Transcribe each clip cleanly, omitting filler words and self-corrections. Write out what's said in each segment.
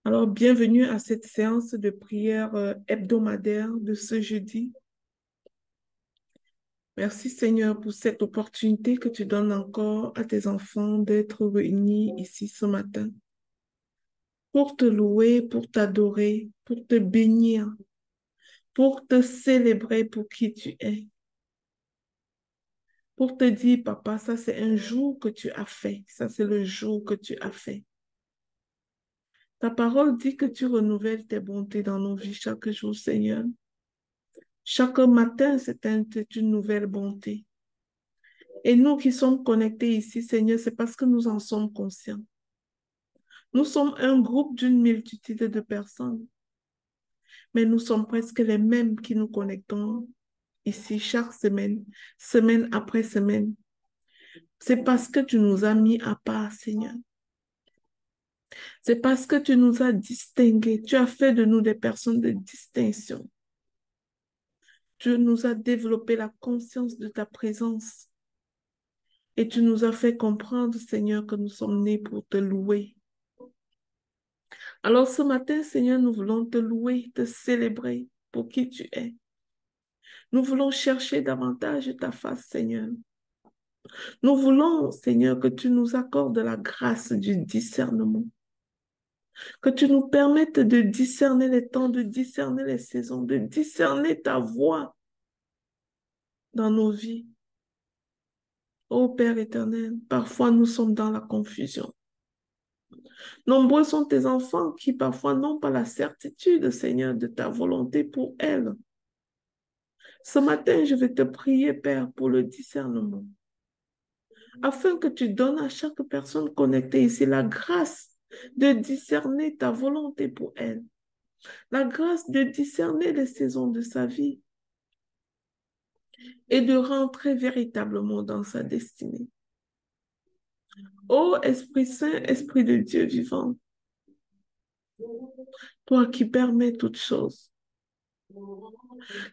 Alors, bienvenue à cette séance de prière hebdomadaire de ce jeudi. Merci Seigneur pour cette opportunité que tu donnes encore à tes enfants d'être réunis ici ce matin pour te louer, pour t'adorer, pour te bénir, pour te célébrer pour qui tu es, pour te dire, Papa, ça c'est un jour que tu as fait, ça c'est le jour que tu as fait. Ta parole dit que tu renouvelles tes bontés dans nos vies chaque jour, Seigneur. Chaque matin, c'est une nouvelle bonté. Et nous qui sommes connectés ici, Seigneur, c'est parce que nous en sommes conscients. Nous sommes un groupe d'une multitude de personnes, mais nous sommes presque les mêmes qui nous connectons ici chaque semaine, semaine après semaine. C'est parce que tu nous as mis à part, Seigneur. C'est parce que tu nous as distingués. Tu as fait de nous des personnes de distinction. Tu nous as développé la conscience de ta présence. Et tu nous as fait comprendre, Seigneur, que nous sommes nés pour te louer. Alors ce matin, Seigneur, nous voulons te louer, te célébrer pour qui tu es. Nous voulons chercher davantage ta face, Seigneur. Nous voulons, Seigneur, que tu nous accordes la grâce du discernement. Que tu nous permettes de discerner les temps, de discerner les saisons, de discerner ta voix dans nos vies. Ô Père éternel, parfois nous sommes dans la confusion. Nombreux sont tes enfants qui parfois n'ont pas la certitude, Seigneur, de ta volonté pour elles. Ce matin, je vais te prier, Père, pour le discernement, afin que tu donnes à chaque personne connectée ici la grâce de discerner ta volonté pour elle, la grâce de discerner les saisons de sa vie et de rentrer véritablement dans sa destinée. Ô Esprit Saint, Esprit de Dieu vivant, toi qui permets toutes choses.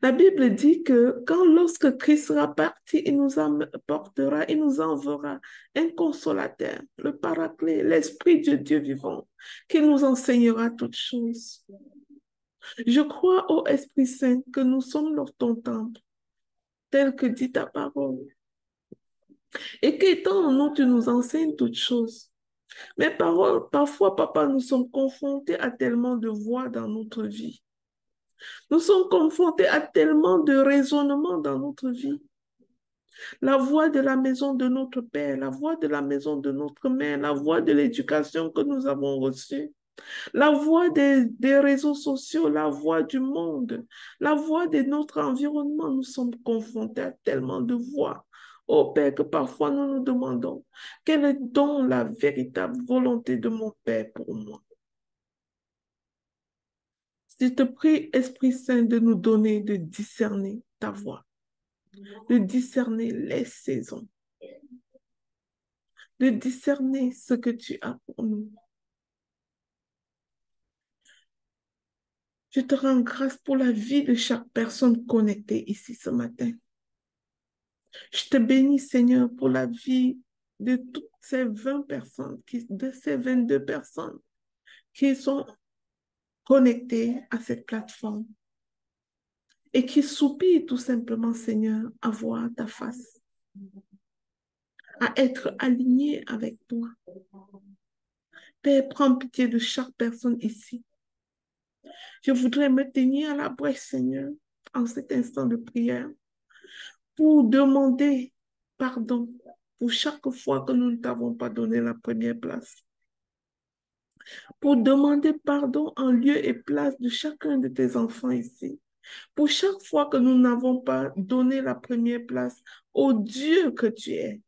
La Bible dit que lorsque Christ sera parti, il nous apportera, il nous enverra un consolateur, le Paraclet, l'Esprit de Dieu vivant, qui nous enseignera toutes choses. Je crois, ô Esprit Saint, que nous sommes dans ton temple, tel que dit ta parole, et qu'étant en nous, tu nous enseignes toutes choses. Mais parfois, Papa, nous sommes confrontés à tellement de voix dans notre vie. Nous sommes confrontés à tellement de raisonnements dans notre vie. La voix de la maison de notre père, la voix de la maison de notre mère, la voix de l'éducation que nous avons reçue, la voix des réseaux sociaux, la voix du monde, la voix de notre environnement. Nous sommes confrontés à tellement de voix. Ô Père, que parfois nous nous demandons, quelle est donc la véritable volonté de mon Père pour moi? Je te prie, Esprit Saint, de nous donner de discerner ta voix, de discerner les saisons, de discerner ce que tu as pour nous. Je te rends grâce pour la vie de chaque personne connectée ici ce matin. Je te bénis, Seigneur, pour la vie de toutes ces 20 personnes, de ces 22 personnes qui sont connectées à cette plateforme et qui soupirent tout simplement, Seigneur, à voir ta face, à être alignés avec toi. Père, prends pitié de chaque personne ici. Je voudrais me tenir à la brèche, Seigneur, en cet instant de prière, pour demander pardon pour chaque fois que nous ne t'avons pas donné la première place, pour demander pardon en lieu et place de chacun de tes enfants ici, pour chaque fois que nous n'avons pas donné la première place au Dieu que tu es.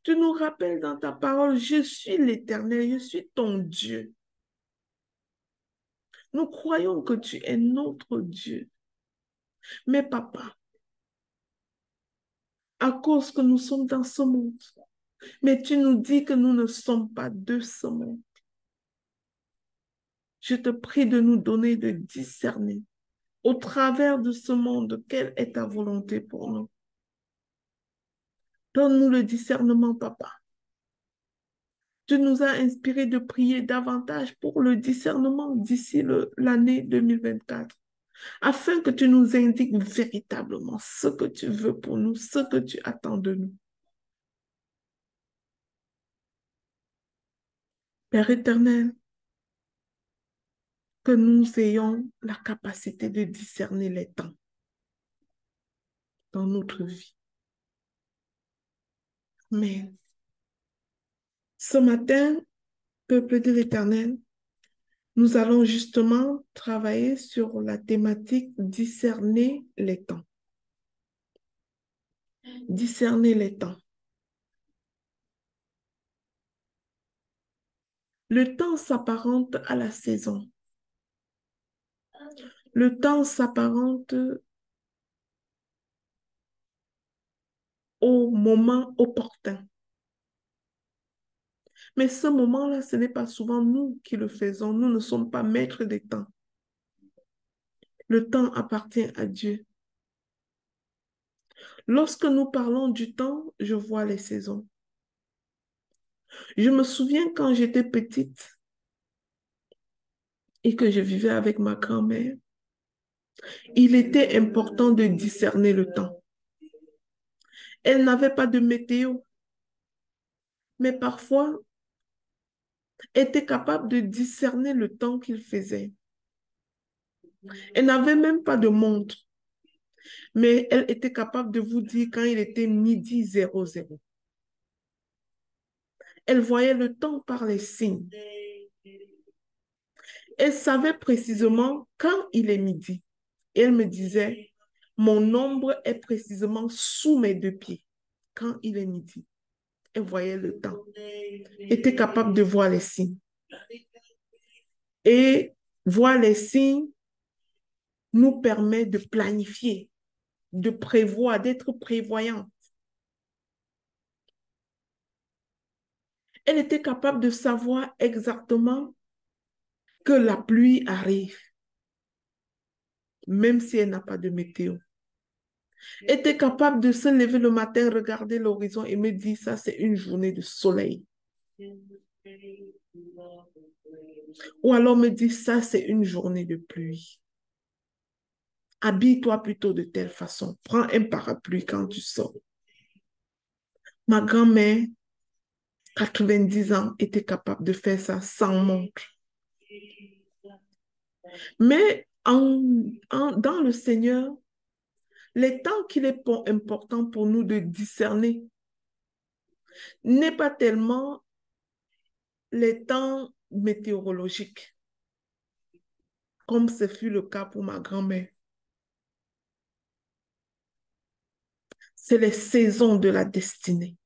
Tu nous rappelles dans ta parole, je suis l'Éternel, je suis ton Dieu. Nous croyons que tu es notre Dieu. Mais papa, à cause que nous sommes dans ce monde, mais tu nous dis que nous ne sommes pas de ce monde. Je te prie de nous donner de discerner au travers de ce monde quelle est ta volonté pour nous. Donne-nous le discernement, papa. Tu nous as inspiré de prier davantage pour le discernement d'ici l'année 2024, afin que tu nous indiques véritablement ce que tu veux pour nous, ce que tu attends de nous. Père éternel, que nous ayons la capacité de discerner les temps dans notre vie. Mais ce matin, peuple de l'Éternel, nous allons justement travailler sur la thématique discerner les temps. Discerner les temps. Le temps s'apparente à la saison. Le temps s'apparente au moment opportun. Mais ce moment-là, ce n'est pas souvent nous qui le faisons. Nous ne sommes pas maîtres des temps. Le temps appartient à Dieu. Lorsque nous parlons du temps, je vois les saisons. Je me souviens quand j'étais petite et que je vivais avec ma grand-mère, il était important de discerner le temps. Elle n'avait pas de météo, mais parfois, elle était capable de discerner le temps qu'il faisait. Elle n'avait même pas de montre, mais elle était capable de vous dire quand il était midi 00. Elle voyait le temps par les signes. Elle savait précisément quand il est midi. Et elle me disait, mon ombre est précisément sous mes 2 pieds quand il est midi. Elle voyait le temps. Elle était capable de voir les signes. Et voir les signes nous permet de planifier, de prévoir, d'être prévoyante. Elle était capable de savoir exactement que la pluie arrive, même si elle n'a pas de météo. Elle était capable de se lever le matin, regarder l'horizon et me dire, ça c'est une journée de soleil. Ou alors me dire, ça c'est une journée de pluie. Habille-toi plutôt de telle façon. Prends un parapluie quand tu sors. Ma grand-mère, 90 ans, était capable de faire ça sans montre. Mais dans le Seigneur, les temps qu'il est important pour nous de discerner n'est pas tellement les temps météorologiques, comme ce fut le cas pour ma grand-mère. C'est les saisons de la destinée.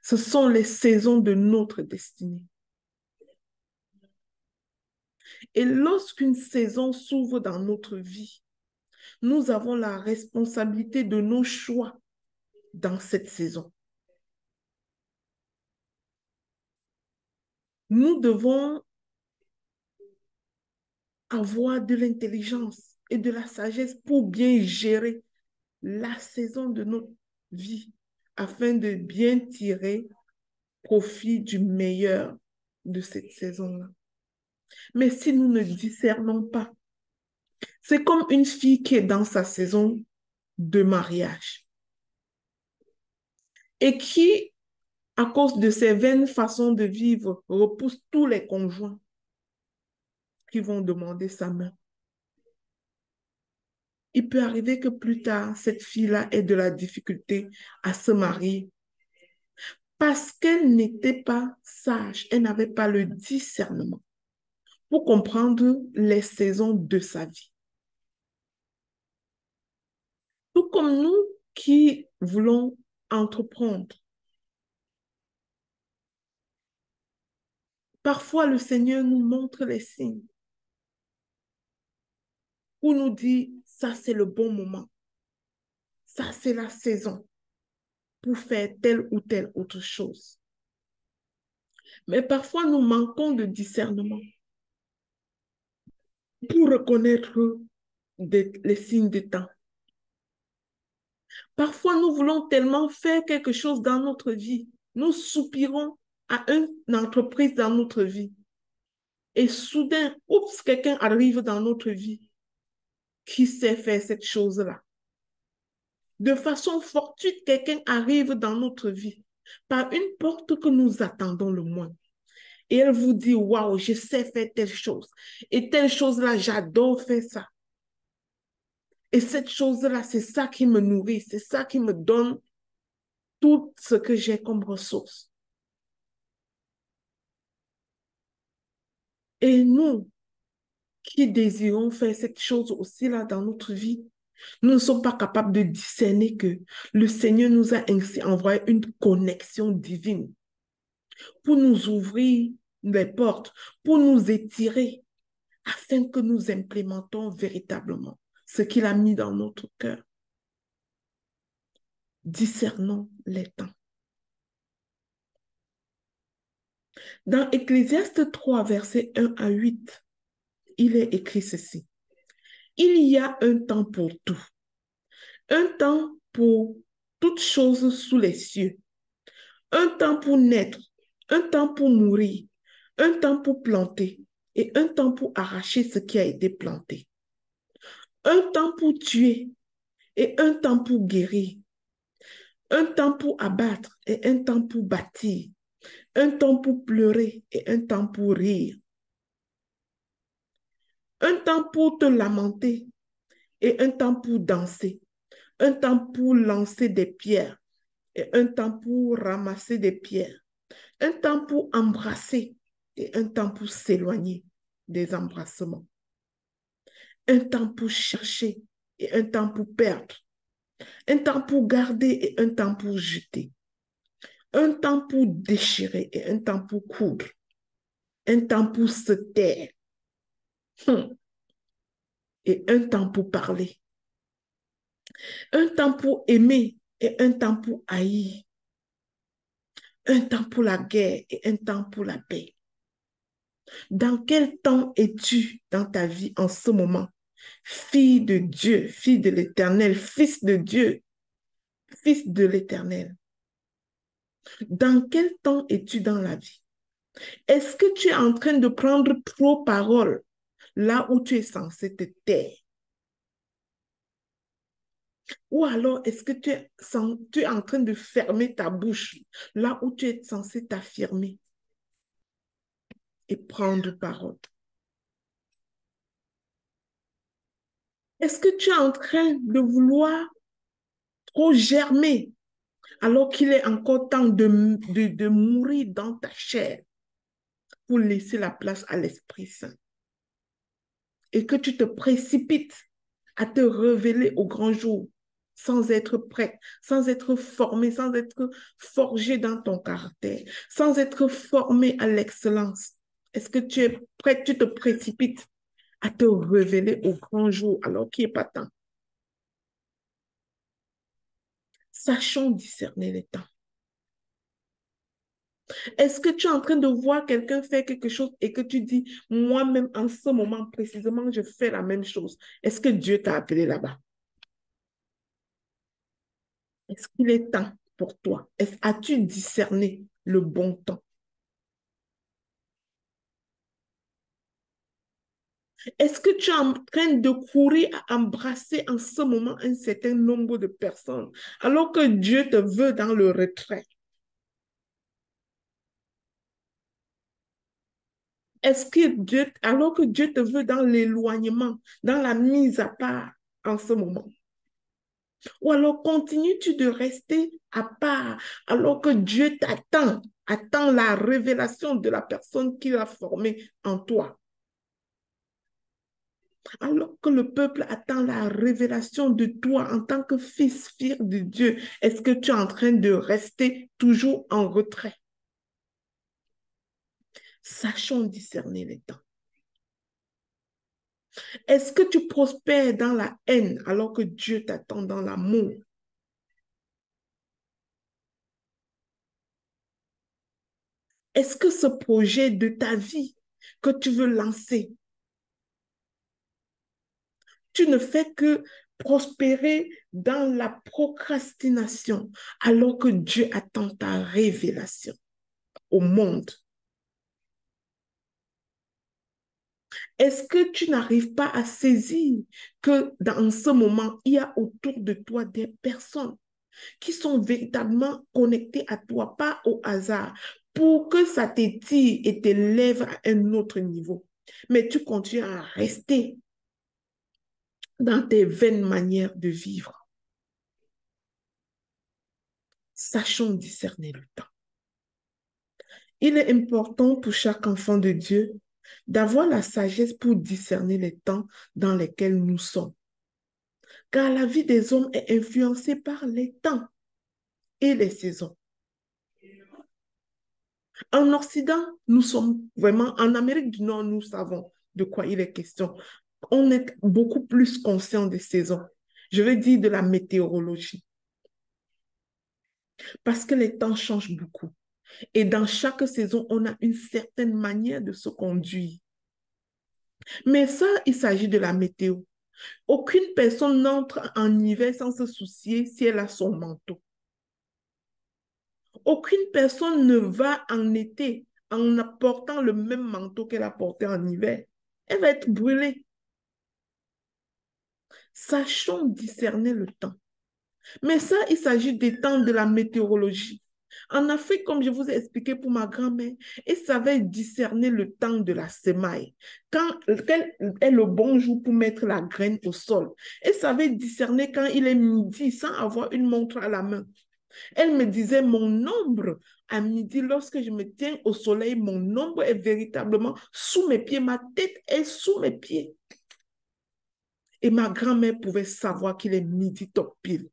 Ce sont les saisons de notre destinée. Et lorsqu'une saison s'ouvre dans notre vie, nous avons la responsabilité de nos choix dans cette saison. Nous devons avoir de l'intelligence et de la sagesse pour bien gérer la saison de notre vie afin de bien tirer profit du meilleur de cette saison-là. Mais si nous ne discernons pas, c'est comme une fille qui est dans sa saison de mariage et qui, à cause de ses vaines façons de vivre, repousse tous les conjoints qui vont demander sa main. Il peut arriver que plus tard, cette fille-là ait de la difficulté à se marier parce qu'elle n'était pas sage, elle n'avait pas le discernement pour comprendre les saisons de sa vie. Tout comme nous qui voulons entreprendre. Parfois, le Seigneur nous montre les signes pour nous dire, ça c'est le bon moment, ça c'est la saison pour faire telle ou telle autre chose. Mais parfois, nous manquons de discernement pour reconnaître les signes des temps. Parfois, nous voulons tellement faire quelque chose dans notre vie nous soupirons à une entreprise dans notre vie. Et soudain, oups, quelqu'un arrive dans notre vie qui sait faire cette chose-là. De façon fortuite, quelqu'un arrive dans notre vie par une porte que nous attendons le moins. Et elle vous dit, waouh, je sais faire telle chose. Et telle chose-là, j'adore faire ça. Et cette chose-là, c'est ça qui me nourrit, c'est ça qui me donne tout ce que j'ai comme ressource. Et nous qui désirons faire cette chose aussi là dans notre vie, nous ne sommes pas capables de discerner que le Seigneur nous a ainsi envoyé une connexion divine pour nous ouvrir les portes, pour nous étirer, afin que nous implémentons véritablement ce qu'il a mis dans notre cœur. Discernons les temps. Dans Ecclésiaste 3, versets 1 à 8, il est écrit ceci. Il y a un temps pour tout, un temps pour toutes choses sous les cieux, un temps pour naître, un temps pour mourir, un temps pour planter et un temps pour arracher ce qui a été planté, un temps pour tuer et un temps pour guérir, un temps pour abattre et un temps pour bâtir, un temps pour pleurer et un temps pour rire, un temps pour te lamenter et un temps pour danser, un temps pour lancer des pierres et un temps pour ramasser des pierres, un temps pour embrasser et un temps pour s'éloigner des embrassements, un temps pour chercher et un temps pour perdre, un temps pour garder et un temps pour jeter, un temps pour déchirer et un temps pour coudre, un temps pour se taire et un temps pour parler, un temps pour aimer et un temps pour haïr, un temps pour la guerre et un temps pour la paix. Dans quel temps es-tu dans ta vie en ce moment? Fille de Dieu, fille de l'Éternel, fils de Dieu, fils de l'Éternel. Dans quel temps es-tu dans la vie? Est-ce que tu es en train de prendre trop parole là où tu es censé te taire? Ou alors est-ce que tu es en train de fermer ta bouche là où tu es censé t'affirmer et prendre parole? Est-ce que tu es en train de vouloir trop germer alors qu'il est encore temps de mourir dans ta chair pour laisser la place à l'Esprit Saint? Et que tu te précipites à te révéler au grand jour sans être prête, sans être formé, sans être forgé dans ton caractère, sans être formé à l'excellence. Est-ce que tu es prête, tu te précipites à te révéler au grand jour alors qu'il n'est pas temps? Sachons discerner les temps. Est-ce que tu es en train de voir quelqu'un faire quelque chose et que tu dis, moi-même, en ce moment précisément, je fais la même chose? Est-ce que Dieu t'a appelé là-bas? Est-ce qu'il est temps pour toi? As-tu discerné le bon temps? Est-ce que tu es en train de courir à embrasser en ce moment un certain nombre de personnes alors que Dieu te veut dans le retrait? Est-ce que Dieu, alors que Dieu te veut dans l'éloignement, dans la mise à part en ce moment? Ou alors continues-tu de rester à part alors que Dieu t'attend, attend la révélation de la personne qu'il a formée en toi? Alors que le peuple attend la révélation de toi en tant que fils, fille de Dieu, est-ce que tu es en train de rester toujours en retrait? Sachons discerner les temps. Est-ce que tu prospères dans la haine alors que Dieu t'attend dans l'amour? Est-ce que ce projet de ta vie que tu veux lancer, tu ne fais que prospérer dans la procrastination alors que Dieu attend ta révélation au monde? Est-ce que tu n'arrives pas à saisir que dans ce moment, il y a autour de toi des personnes qui sont véritablement connectées à toi, pas au hasard, pour que ça t'étire et t'élève à un autre niveau. Mais tu continues à rester dans tes vaines manières de vivre. Sachons discerner le temps. Il est important pour chaque enfant de Dieu d'avoir la sagesse pour discerner les temps dans lesquels nous sommes. Car la vie des hommes est influencée par les temps et les saisons. En Occident, nous sommes vraiment, en Amérique du Nord, nous savons de quoi il est question. On est beaucoup plus conscient des saisons. Je veux dire de la météorologie. Parce que les temps changent beaucoup. Et dans chaque saison, on a une certaine manière de se conduire. Mais ça, il s'agit de la météo. Aucune personne n'entre en hiver sans se soucier si elle a son manteau. Aucune personne ne va en été en apportant le même manteau qu'elle a porté en hiver. Elle va être brûlée. Sachons discerner le temps. Mais ça, il s'agit des temps de la météorologie. En Afrique, comme je vous ai expliqué pour ma grand-mère, elle savait discerner le temps de la semaille. Quel est le bon jour pour mettre la graine au sol? Elle savait discerner quand il est midi sans avoir une montre à la main. Elle me disait, mon ombre à midi, lorsque je me tiens au soleil, mon ombre est véritablement sous mes pieds, ma tête est sous mes pieds. Et ma grand-mère pouvait savoir qu'il est midi top pile.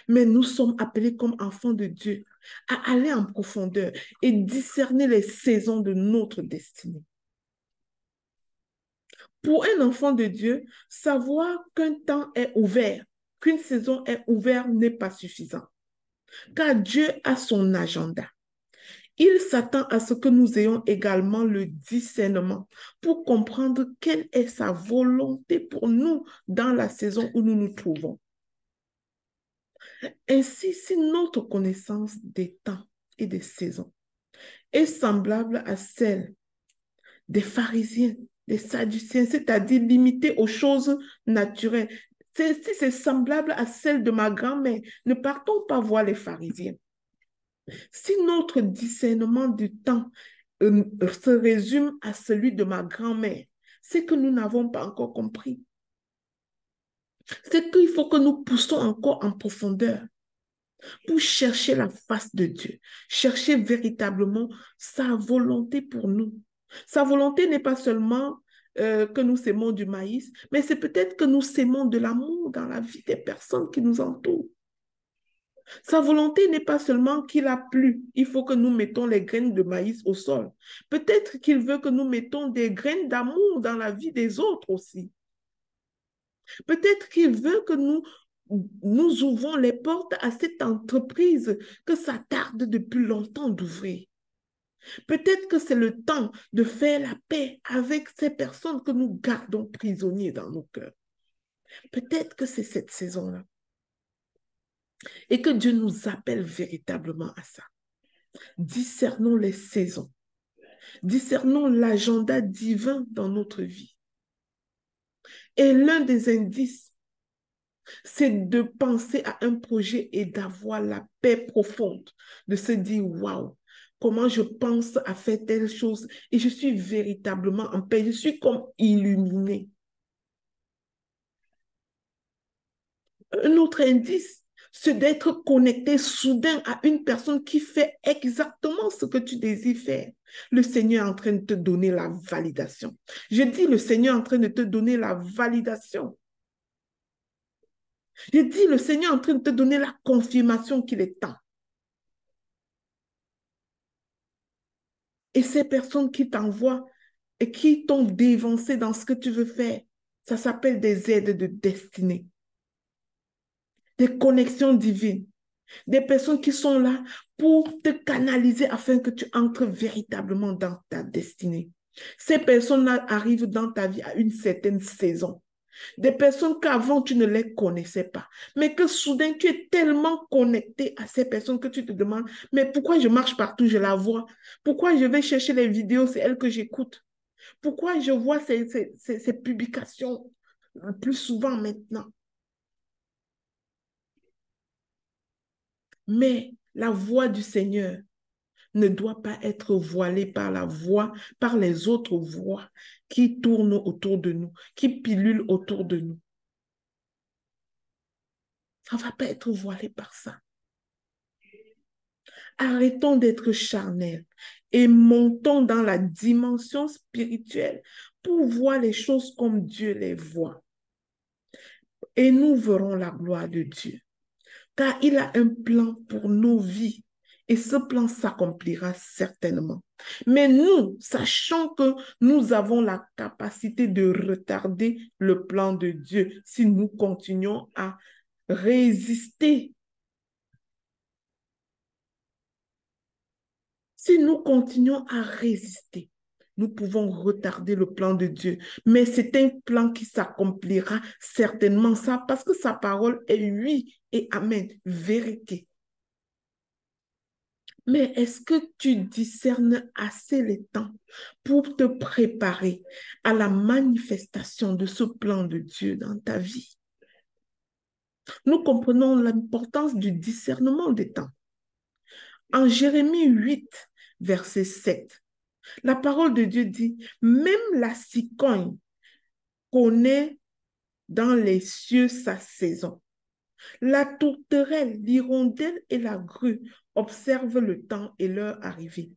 Mais nous sommes appelés comme enfants de Dieu à aller en profondeur et discerner les saisons de notre destinée. Pour un enfant de Dieu, savoir qu'un temps est ouvert, qu'une saison est ouverte n'est pas suffisant. Car Dieu a son agenda. Il s'attend à ce que nous ayons également le discernement pour comprendre quelle est sa volonté pour nous dans la saison où nous nous trouvons. Ainsi, si notre connaissance des temps et des saisons est semblable à celle des pharisiens, des sadduciens, c'est-à-dire limitée aux choses naturelles, si c'est semblable à celle de ma grand-mère, ne partons pas voir les pharisiens. Si notre discernement du temps se résume à celui de ma grand-mère, c'est que nous n'avons pas encore compris. C'est qu'il faut que nous poussons encore en profondeur pour chercher la face de Dieu, chercher véritablement sa volonté pour nous. Sa volonté n'est pas seulement que nous sémons du maïs, mais c'est peut-être que nous sémons de l'amour dans la vie des personnes qui nous entourent. Sa volonté n'est pas seulement qu'il a plu, il faut que nous mettons les graines de maïs au sol. Peut-être qu'il veut que nous mettons des graines d'amour dans la vie des autres aussi. Peut-être qu'il veut que nous ouvrons les portes à cette entreprise que ça tarde depuis longtemps d'ouvrir. Peut-être que c'est le temps de faire la paix avec ces personnes que nous gardons prisonniers dans nos cœurs. Peut-être que c'est cette saison-là. Et que Dieu nous appelle véritablement à ça. Discernons les saisons. Discernons l'agenda divin dans notre vie. Et l'un des indices, c'est de penser à un projet et d'avoir la paix profonde, de se dire, waouh, comment je pense à faire telle chose et je suis véritablement en paix, je suis comme illuminé. Un autre indice, c'est d'être connecté soudain à une personne qui fait exactement ce que tu désires faire. Le Seigneur est en train de te donner la validation. Je dis le Seigneur est en train de te donner la validation. Je dis le Seigneur est en train de te donner la confirmation qu'il est temps. Et ces personnes qui t'envoient et qui t'ont dévancé dans ce que tu veux faire, ça s'appelle des aides de destinée. Des connexions divines. Des personnes qui sont là pour te canaliser afin que tu entres véritablement dans ta destinée. Ces personnes-là arrivent dans ta vie à une certaine saison. Des personnes qu'avant tu ne les connaissais pas, mais que soudain tu es tellement connecté à ces personnes que tu te demandes, mais pourquoi je marche partout, je la vois? Pourquoi je vais chercher les vidéos, c'est elle que j'écoute? Pourquoi je vois ces publications plus souvent maintenant? Mais la voix du Seigneur ne doit pas être voilée par la voix, par les autres voix qui tournent autour de nous, qui pilulent autour de nous. Ça ne va pas être voilé par ça. Arrêtons d'être charnels et montons dans la dimension spirituelle pour voir les choses comme Dieu les voit. Et nous verrons la gloire de Dieu. Car il a un plan pour nos vies et ce plan s'accomplira certainement. Mais nous, sachons que nous avons la capacité de retarder le plan de Dieu si nous continuons à résister. Si nous continuons à résister, nous pouvons retarder le plan de Dieu. Mais c'est un plan qui s'accomplira certainement, ça, parce que sa parole est oui et amen, vérité. Mais est-ce que tu discernes assez les temps pour te préparer à la manifestation de ce plan de Dieu dans ta vie? Nous comprenons l'importance du discernement des temps. En Jérémie 8, verset 7, la parole de Dieu dit, même la cigogne connaît dans les cieux sa saison. La tourterelle, l'hirondelle et la grue observent le temps et leur arrivée.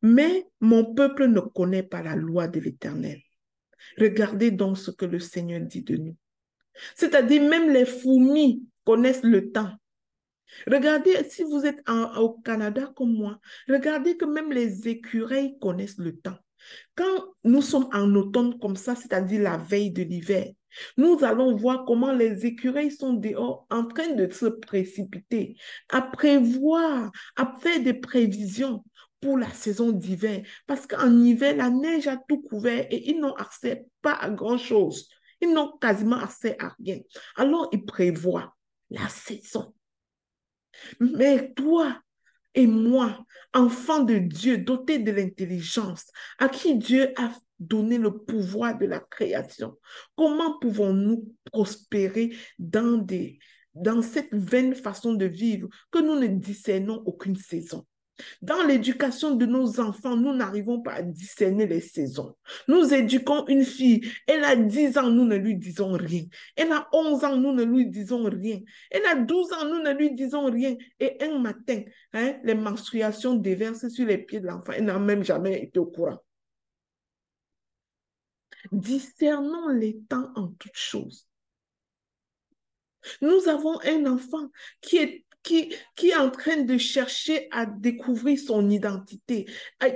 Mais mon peuple ne connaît pas la loi de l'Éternel. Regardez donc ce que le Seigneur dit de nous. C'est-à-dire, même les fourmis connaissent le temps. Regardez, si vous êtes au Canada comme moi, regardez que même les écureuils connaissent le temps. Quand nous sommes en automne comme ça, c'est-à-dire la veille de l'hiver, nous allons voir comment les écureuils sont dehors en train de se précipiter, à prévoir, à faire des prévisions pour la saison d'hiver. Parce qu'en hiver, la neige a tout couvert et ils n'ont accès pas à grand-chose. Ils n'ont quasiment accès à rien. Alors, ils prévoient la saison. Mais toi et moi, enfants de Dieu, dotés de l'intelligence, à qui Dieu a donné le pouvoir de la création, comment pouvons-nous prospérer dans cette vaine façon de vivre que nous ne discernons aucune saison? Dans l'éducation de nos enfants, nous n'arrivons pas à discerner les saisons. Nous éduquons une fille, elle a 10 ans, nous ne lui disons rien. Elle a 11 ans, nous ne lui disons rien. Elle a 12 ans, nous ne lui disons rien. Et un matin, les menstruations déversent sur les pieds de l'enfant. Elle n'a même jamais été au courant. Discernons les temps en toutes choses. Nous avons un enfant qui est en train de chercher à découvrir son identité,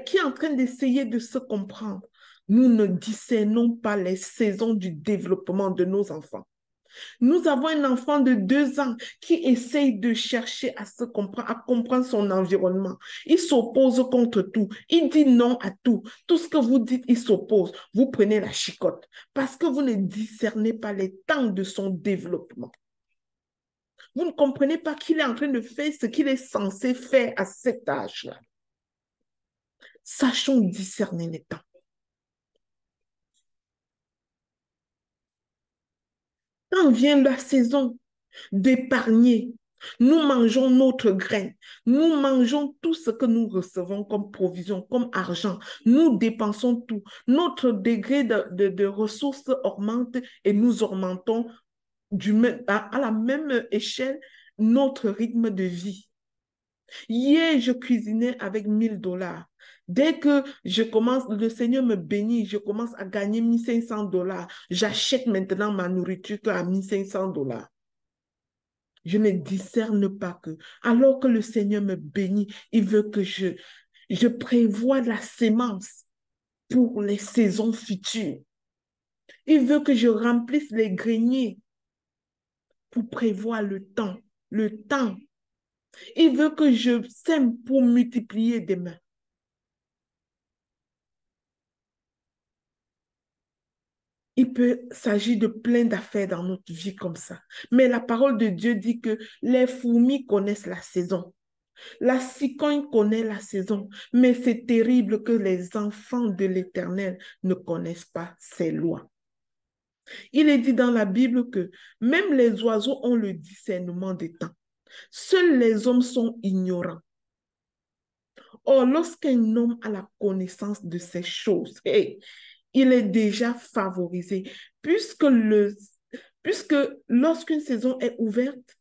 qui est en train d'essayer de se comprendre. Nous ne discernons pas les saisons du développement de nos enfants. Nous avons un enfant de 2 ans qui essaye de chercher à se comprendre, à comprendre son environnement. Il s'oppose contre tout. Il dit non à tout. Tout ce que vous dites, il s'oppose. Vous prenez la chicotte parce que vous ne discernez pas les temps de son développement. Vous ne comprenez pas qu'il est en train de faire ce qu'il est censé faire à cet âge-là. Sachons discerner les temps. Quand vient la saison d'épargner, nous mangeons notre grain, nous mangeons tout ce que nous recevons comme provision, comme argent, nous dépensons tout. Notre degré de ressources augmente et nous augmentons à la même échelle notre rythme de vie. Hier, je cuisinais avec 1 000 $. Dès que je commence, le Seigneur me bénit, je commence à gagner 1 500 $. J'achète maintenant ma nourriture à 1 500 $. Je ne discerne pas que, alors que le Seigneur me bénit, il veut que je prévoie la sémence pour les saisons futures. Il veut que je remplisse les greniers pour prévoir le temps. Le temps. Il veut que je sème pour multiplier demain. Il peut s'agir de plein d'affaires dans notre vie comme ça. Mais la parole de Dieu dit que les fourmis connaissent la saison. La cigogne connaît la saison. Mais c'est terrible que les enfants de l'Éternel ne connaissent pas ses lois. Il est dit dans la Bible que même les oiseaux ont le discernement des temps. Seuls les hommes sont ignorants. Or, lorsqu'un homme a la connaissance de ces choses, hey, il est déjà favorisé, puisque, puisque lorsqu'une saison est ouverte,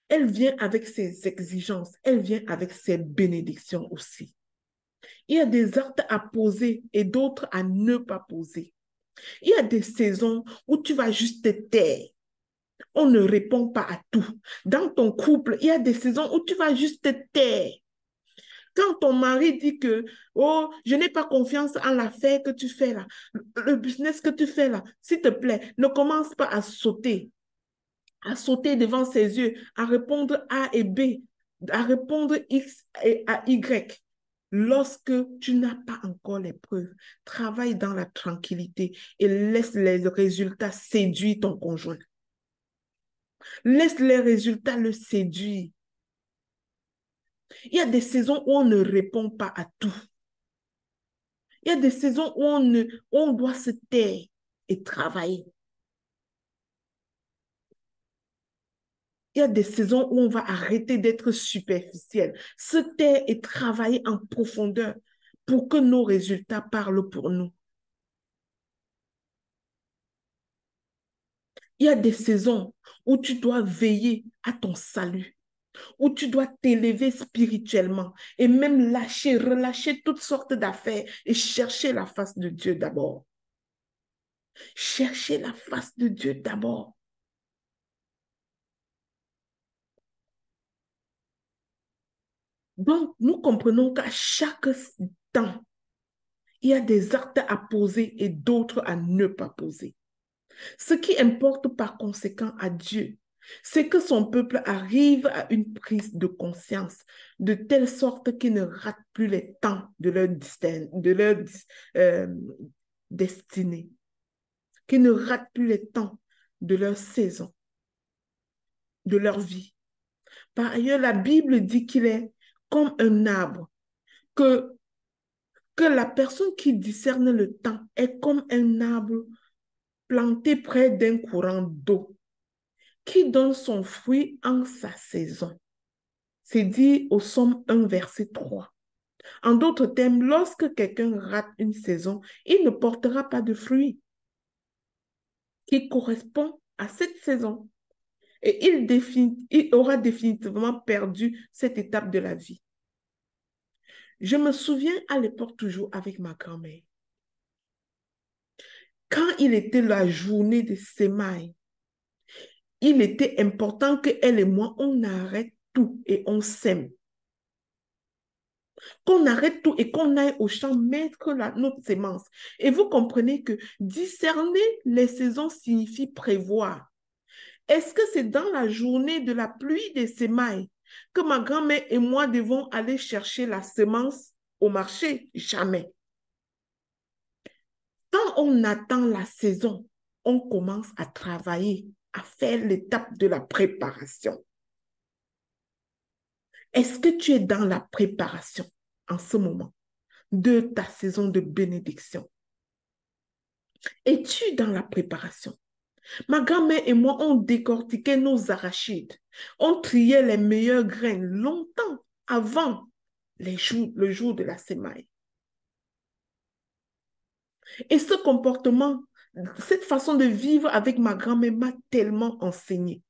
elle vient avec ses exigences, elle vient avec ses bénédictions aussi. Il y a des actes à poser et d'autres à ne pas poser. Il y a des saisons où tu vas juste te taire. On ne répond pas à tout. Dans ton couple, il y a des saisons où tu vas juste te taire. Quand ton mari dit que, oh, je n'ai pas confiance en l'affaire que tu fais là, le business que tu fais là, s'il te plaît, ne commence pas à sauter devant ses yeux, à répondre A et B, à répondre X et à Y. Lorsque tu n'as pas encore les preuves, travaille dans la tranquillité et laisse les résultats séduire ton conjoint. Laisse les résultats le séduire. Il y a des saisons où on ne répond pas à tout. Il y a des saisons où on doit se taire et travailler. Il y a des saisons où on va arrêter d'être superficiel, se taire et travailler en profondeur pour que nos résultats parlent pour nous. Il y a des saisons où tu dois veiller à ton salut, où tu dois t'élever spirituellement et même relâcher toutes sortes d'affaires et chercher la face de Dieu d'abord. Chercher la face de Dieu d'abord. Donc, nous comprenons qu'à chaque temps, il y a des actes à poser et d'autres à ne pas poser. Ce qui importe par conséquent à Dieu, c'est que son peuple arrive à une prise de conscience de telle sorte qu'ils ne ratent plus les temps de leur euh, destinée, qu'ils ne ratent plus les temps de leur saison, de leur vie. Par ailleurs, la Bible dit qu'il est comme un arbre, que, que la personne qui discerne le temps est comme un arbre planté près d'un courant d'eau qui donne son fruit en sa saison. C'est dit au Somme 1, verset 3. En d'autres termes, lorsque quelqu'un rate une saison, il ne portera pas de fruit qui correspond à cette saison. Et il aura définitivement perdu cette étape de la vie. Je me souviens à l'époque toujours avec ma grand-mère. Quand il était la journée des semailles, il était important qu'elle et moi, on arrête tout et on sème. Qu'on arrête tout et qu'on aille au champ mettre notre sémence. Et vous comprenez que discerner les saisons signifie prévoir. Est-ce que c'est dans la journée de la pluie des semailles que ma grand-mère et moi devons aller chercher la semence au marché? Jamais. Quand on attend la saison, on commence à travailler, à faire l'étape de la préparation. Est-ce que tu es dans la préparation en ce moment de ta saison de bénédiction? Es-tu dans la préparation? Ma grand-mère et moi, on décortiquait nos arachides. On triait les meilleures graines longtemps avant le jour de la semaille. Et ce comportement, cette façon de vivre avec ma grand-mère m'a tellement enseigné.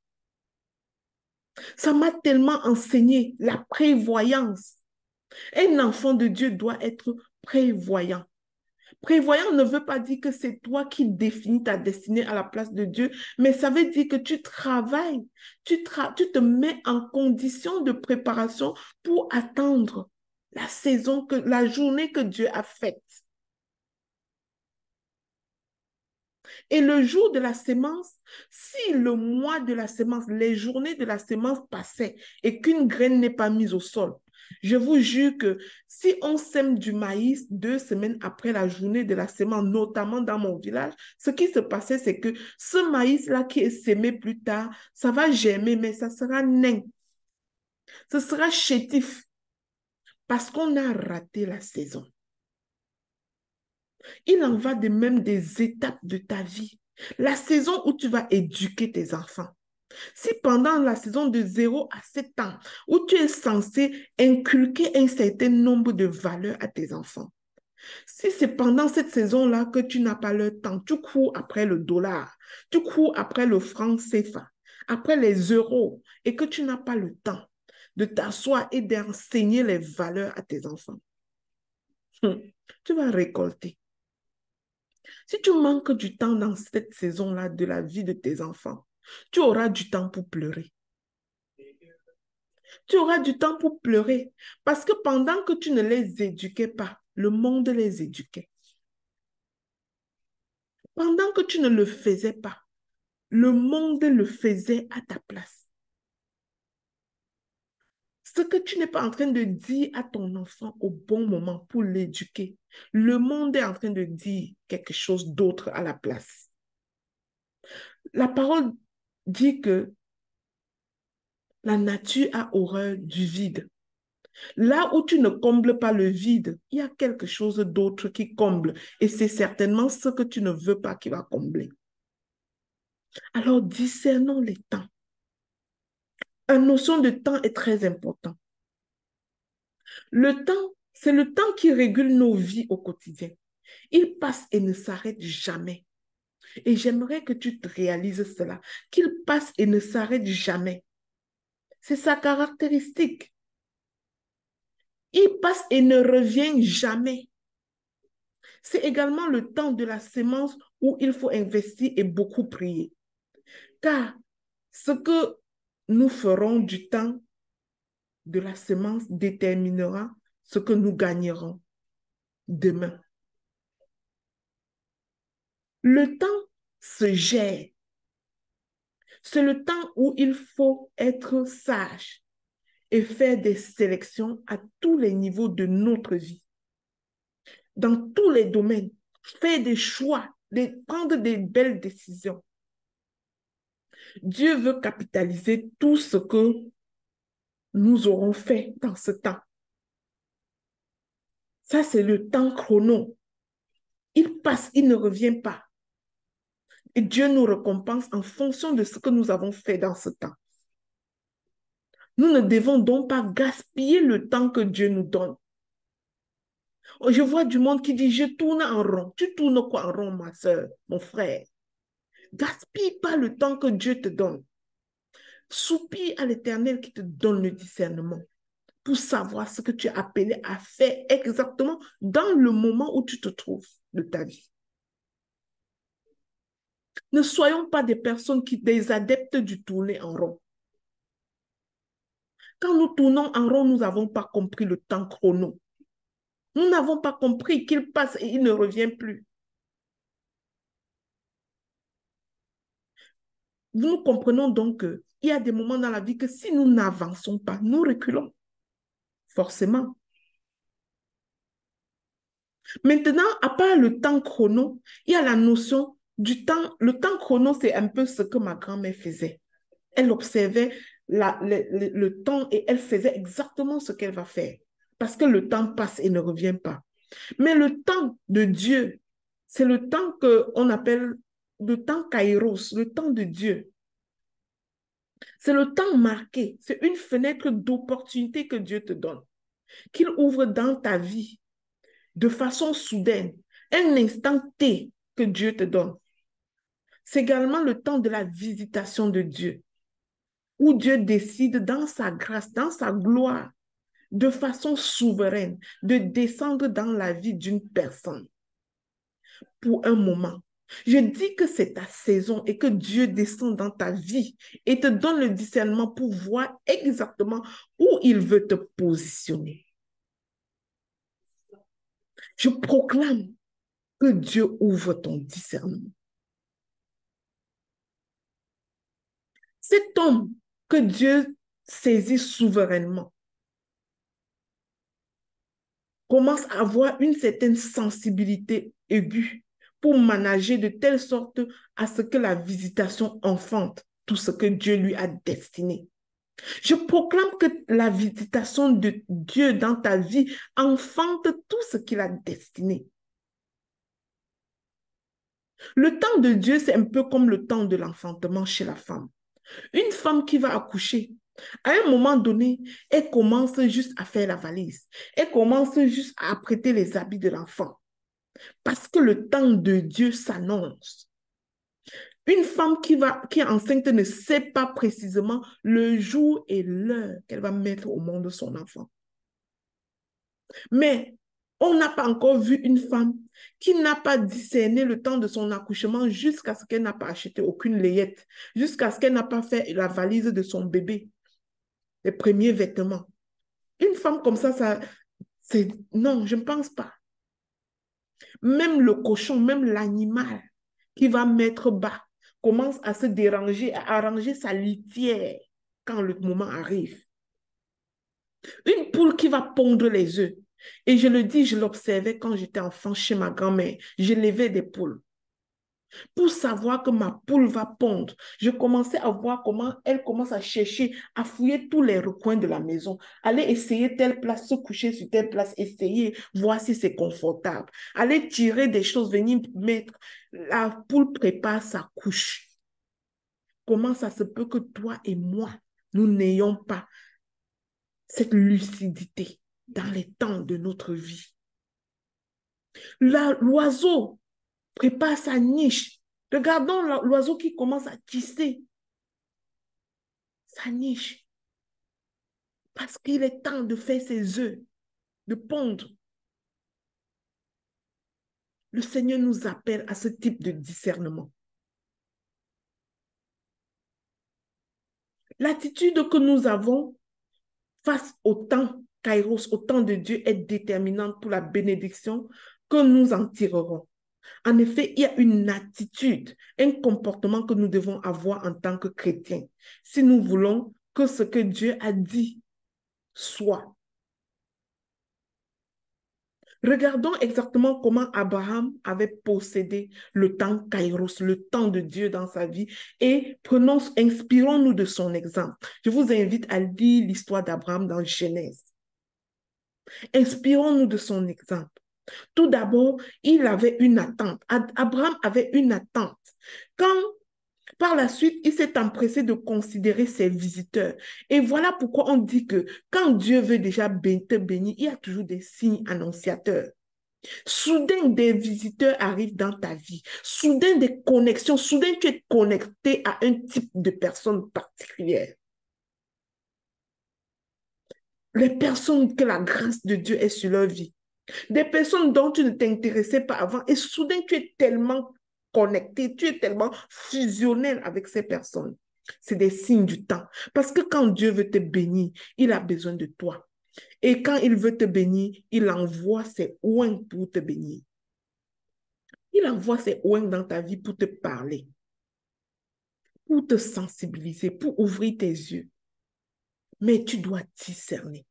Ça m'a tellement enseigné la prévoyance. Un enfant de Dieu doit être prévoyant. Prévoyant ne veut pas dire que c'est toi qui définis ta destinée à la place de Dieu, mais ça veut dire que tu travailles, tu te mets en condition de préparation pour attendre la saison, la journée que Dieu a faite. Et le jour de la sémence, si le mois de la sémence, les journées de la sémence passaient et qu'une graine n'est pas mise au sol, Je vous jure que si on sème du maïs 2 semaines après la journée de la semence, notamment dans mon village, ce qui se passait, c'est que ce maïs-là qui est sémé plus tard, ça va germer, mais ça sera nain. Ce sera chétif parce qu'on a raté la saison. Il en va de même des étapes de ta vie. La saison où tu vas éduquer tes enfants. Si pendant la saison de 0 à 7 ans, où tu es censé inculquer un certain nombre de valeurs à tes enfants, si c'est pendant cette saison-là que tu n'as pas le temps, tu cours après le dollar, tu cours après le franc CFA, après les euros, et que tu n'as pas le temps de t'asseoir et d'enseigner les valeurs à tes enfants, tu vas récolter. Si tu manques du temps dans cette saison-là de la vie de tes enfants, tu auras du temps pour pleurer. Tu auras du temps pour pleurer parce que pendant que tu ne les éduquais pas, le monde les éduquait. Pendant que tu ne le faisais pas, le monde le faisait à ta place. Ce que tu n'es pas en train de dire à ton enfant au bon moment pour l'éduquer, le monde est en train de dire quelque chose d'autre à la place. La parole dit que la nature a horreur du vide. Là où tu ne combles pas le vide, il y a quelque chose d'autre qui comble. Et c'est certainement ce que tu ne veux pas qui va combler. Alors, discernons les temps. La notion de temps est très importante. Le temps, c'est le temps qui régule nos vies au quotidien. Il passe et ne s'arrête jamais. Et j'aimerais que tu te réalises cela, qu'il passe et ne s'arrête jamais. C'est sa caractéristique. Il passe et ne revient jamais. C'est également le temps de la sémence où il faut investir et beaucoup prier. Car ce que nous ferons du temps de la semence déterminera ce que nous gagnerons demain. Le temps se gère. C'est le temps où il faut être sage et faire des sélections à tous les niveaux de notre vie. Dans tous les domaines, faire des choix, prendre des belles décisions. Dieu veut capitaliser tout ce que nous aurons fait dans ce temps. Ça, c'est le temps chrono. Il passe, il ne revient pas. Et Dieu nous récompense en fonction de ce que nous avons fait dans ce temps. Nous ne devons donc pas gaspiller le temps que Dieu nous donne. Je vois du monde qui dit, je tourne en rond. Tu tournes quoi en rond, ma soeur, mon frère? Gaspille pas le temps que Dieu te donne. Soupire à l'Éternel qui te donne le discernement pour savoir ce que tu es appelé à faire exactement dans le moment où tu te trouves de ta vie. Ne soyons pas des personnes des adeptes du tourner en rond. Quand nous tournons en rond, nous n'avons pas compris le temps chrono. Nous n'avons pas compris qu'il passe et il ne revient plus. Nous comprenons donc qu'il y a des moments dans la vie que si nous n'avançons pas, nous reculons. Forcément. Maintenant, à part le temps chrono, il y a la notion du temps. Le temps chrono, c'est un peu ce que ma grand-mère faisait. Elle observait le temps et elle faisait exactement ce qu'elle va faire. Parce que le temps passe et ne revient pas. Mais le temps de Dieu, c'est le temps qu'on appelle le temps kairos, le temps de Dieu. C'est le temps marqué. C'est une fenêtre d'opportunité que Dieu te donne, qu'il ouvre dans ta vie de façon soudaine, un instant T que Dieu te donne. C'est également le temps de la visitation de Dieu, où Dieu décide dans sa grâce, dans sa gloire, de façon souveraine, de descendre dans la vie d'une personne pour un moment. Je dis que c'est ta saison et que Dieu descend dans ta vie et te donne le discernement pour voir exactement où il veut te positionner. Je proclame que Dieu ouvre ton discernement. Cet homme que Dieu saisit souverainement, commence à avoir une certaine sensibilité aiguë pour manager de telle sorte à ce que la visitation enfante tout ce que Dieu lui a destiné. Je proclame que la visitation de Dieu dans ta vie enfante tout ce qu'il a destiné. Le temps de Dieu, c'est un peu comme le temps de l'enfantement chez la femme. Une femme qui va accoucher, à un moment donné, elle commence juste à faire la valise. Elle commence juste à apprêter les habits de l'enfant. Parce que le temps de Dieu s'annonce. Une femme qui est enceinte ne sait pas précisément le jour et l'heure qu'elle va mettre au monde son enfant. Mais on n'a pas encore vu une femme qui n'a pas discerné le temps de son accouchement jusqu'à ce qu'elle n'a pas acheté aucune layette, jusqu'à ce qu'elle n'a pas fait la valise de son bébé, les premiers vêtements. Une femme comme ça c'est... Non, je ne pense pas. Même le cochon, même l'animal qui va mettre bas, commence à se déranger, à arranger sa litière quand le moment arrive. Une poule qui va pondre les œufs. Et je le dis, je l'observais quand j'étais enfant chez ma grand-mère. Je levais des poules. Pour savoir que ma poule va pondre, je commençais à voir comment elle commence à chercher, à fouiller tous les recoins de la maison, aller essayer telle place, se coucher sur telle place, essayer, voir si c'est confortable, aller tirer des choses, venir mettre. La poule prépare sa couche. Comment ça se peut que toi et moi, nous n'ayons pas cette lucidité dans les temps de notre vie? L'oiseau prépare sa niche. Regardons l'oiseau qui commence à tisser sa niche. Parce qu'il est temps de faire ses œufs, de pondre. Le Seigneur nous appelle à ce type de discernement. L'attitude que nous avons face au temps, Kairos, au temps de Dieu, est déterminante pour la bénédiction que nous en tirerons. En effet, il y a une attitude, un comportement que nous devons avoir en tant que chrétiens si nous voulons que ce que Dieu a dit soit. Regardons exactement comment Abraham avait possédé le temps Kairos, le temps de Dieu dans sa vie, et inspirons-nous de son exemple. Je vous invite à lire l'histoire d'Abraham dans Genèse. Inspirons-nous de son exemple. Tout d'abord, il avait une attente. Abraham avait une attente. Quand, par la suite, il s'est empressé de considérer ses visiteurs. Et voilà pourquoi on dit que quand Dieu veut déjà te bénir, il y a toujours des signes annonciateurs. Soudain, des visiteurs arrivent dans ta vie. Soudain, des connexions. Soudain, tu es connecté à un type de personne particulière. Les personnes que la grâce de Dieu est sur leur vie. Des personnes dont tu ne t'intéressais pas avant. Et soudain, tu es tellement connecté, tu es tellement fusionnel avec ces personnes. C'est des signes du temps. Parce que quand Dieu veut te bénir, il a besoin de toi. Et quand il veut te bénir, il envoie ses oins pour te bénir. Il envoie ses oins dans ta vie pour te parler, pour te sensibiliser, pour ouvrir tes yeux. Mais tu dois discerner.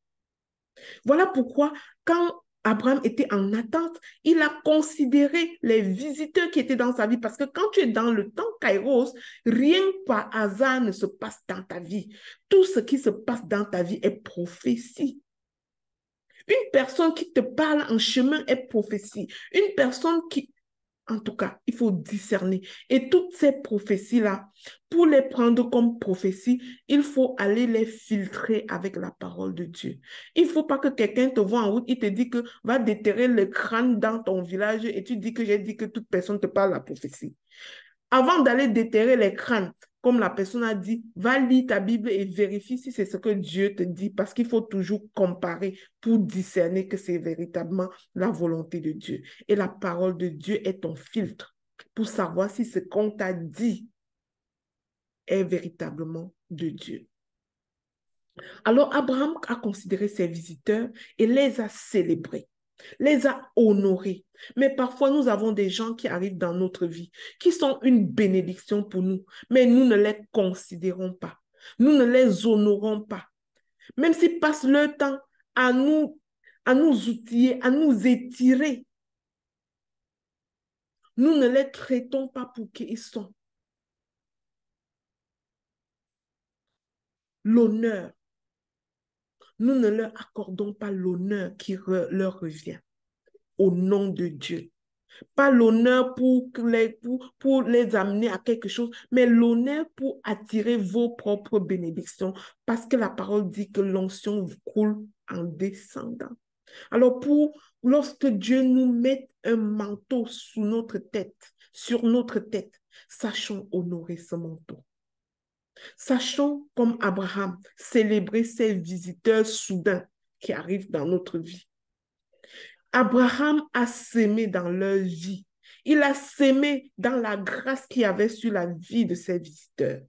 Voilà pourquoi, quand Abraham était en attente, il a considéré les visiteurs qui étaient dans sa vie. Parce que quand tu es dans le temps Kairos, rien par hasard ne se passe dans ta vie. Tout ce qui se passe dans ta vie est prophétie. Une personne qui te parle en chemin est prophétie. Une personne qui... En tout cas, il faut discerner. Et toutes ces prophéties-là, pour les prendre comme prophéties, il faut aller les filtrer avec la parole de Dieu. Il ne faut pas que quelqu'un te voit en route, il te dit que va déterrer le crâne dans ton village et tu dis que j'ai dit que toute personne te parle la prophétie. Avant d'aller déterrer les crânes, comme la personne a dit, va lire ta Bible et vérifie si c'est ce que Dieu te dit, parce qu'il faut toujours comparer pour discerner que c'est véritablement la volonté de Dieu. Et la parole de Dieu est ton filtre pour savoir si ce qu'on t'a dit est véritablement de Dieu. Alors Abraham a considéré ses visiteurs et les a célébrés, les a honorés. Mais parfois, nous avons des gens qui arrivent dans notre vie, qui sont une bénédiction pour nous, mais nous ne les considérons pas. Nous ne les honorons pas. Même s'ils passent leur temps à nous à nous outiller, à nous étirer. Nous ne les traitons pas pour qui ils sont. L'honneur, nous ne leur accordons pas l'honneur qui leur revient au nom de Dieu. Pas l'honneur pour les amener à quelque chose, mais l'honneur pour attirer vos propres bénédictions, parce que la parole dit que l'onction coule en descendant. Alors, lorsque Dieu nous met un manteau sur notre tête, sachons honorer ce manteau. Sachons, comme Abraham, célébrer ces visiteurs soudains qui arrivent dans notre vie. Abraham a sémé dans leur vie. Il a sémé dans la grâce qu'il y avait sur la vie de ses visiteurs.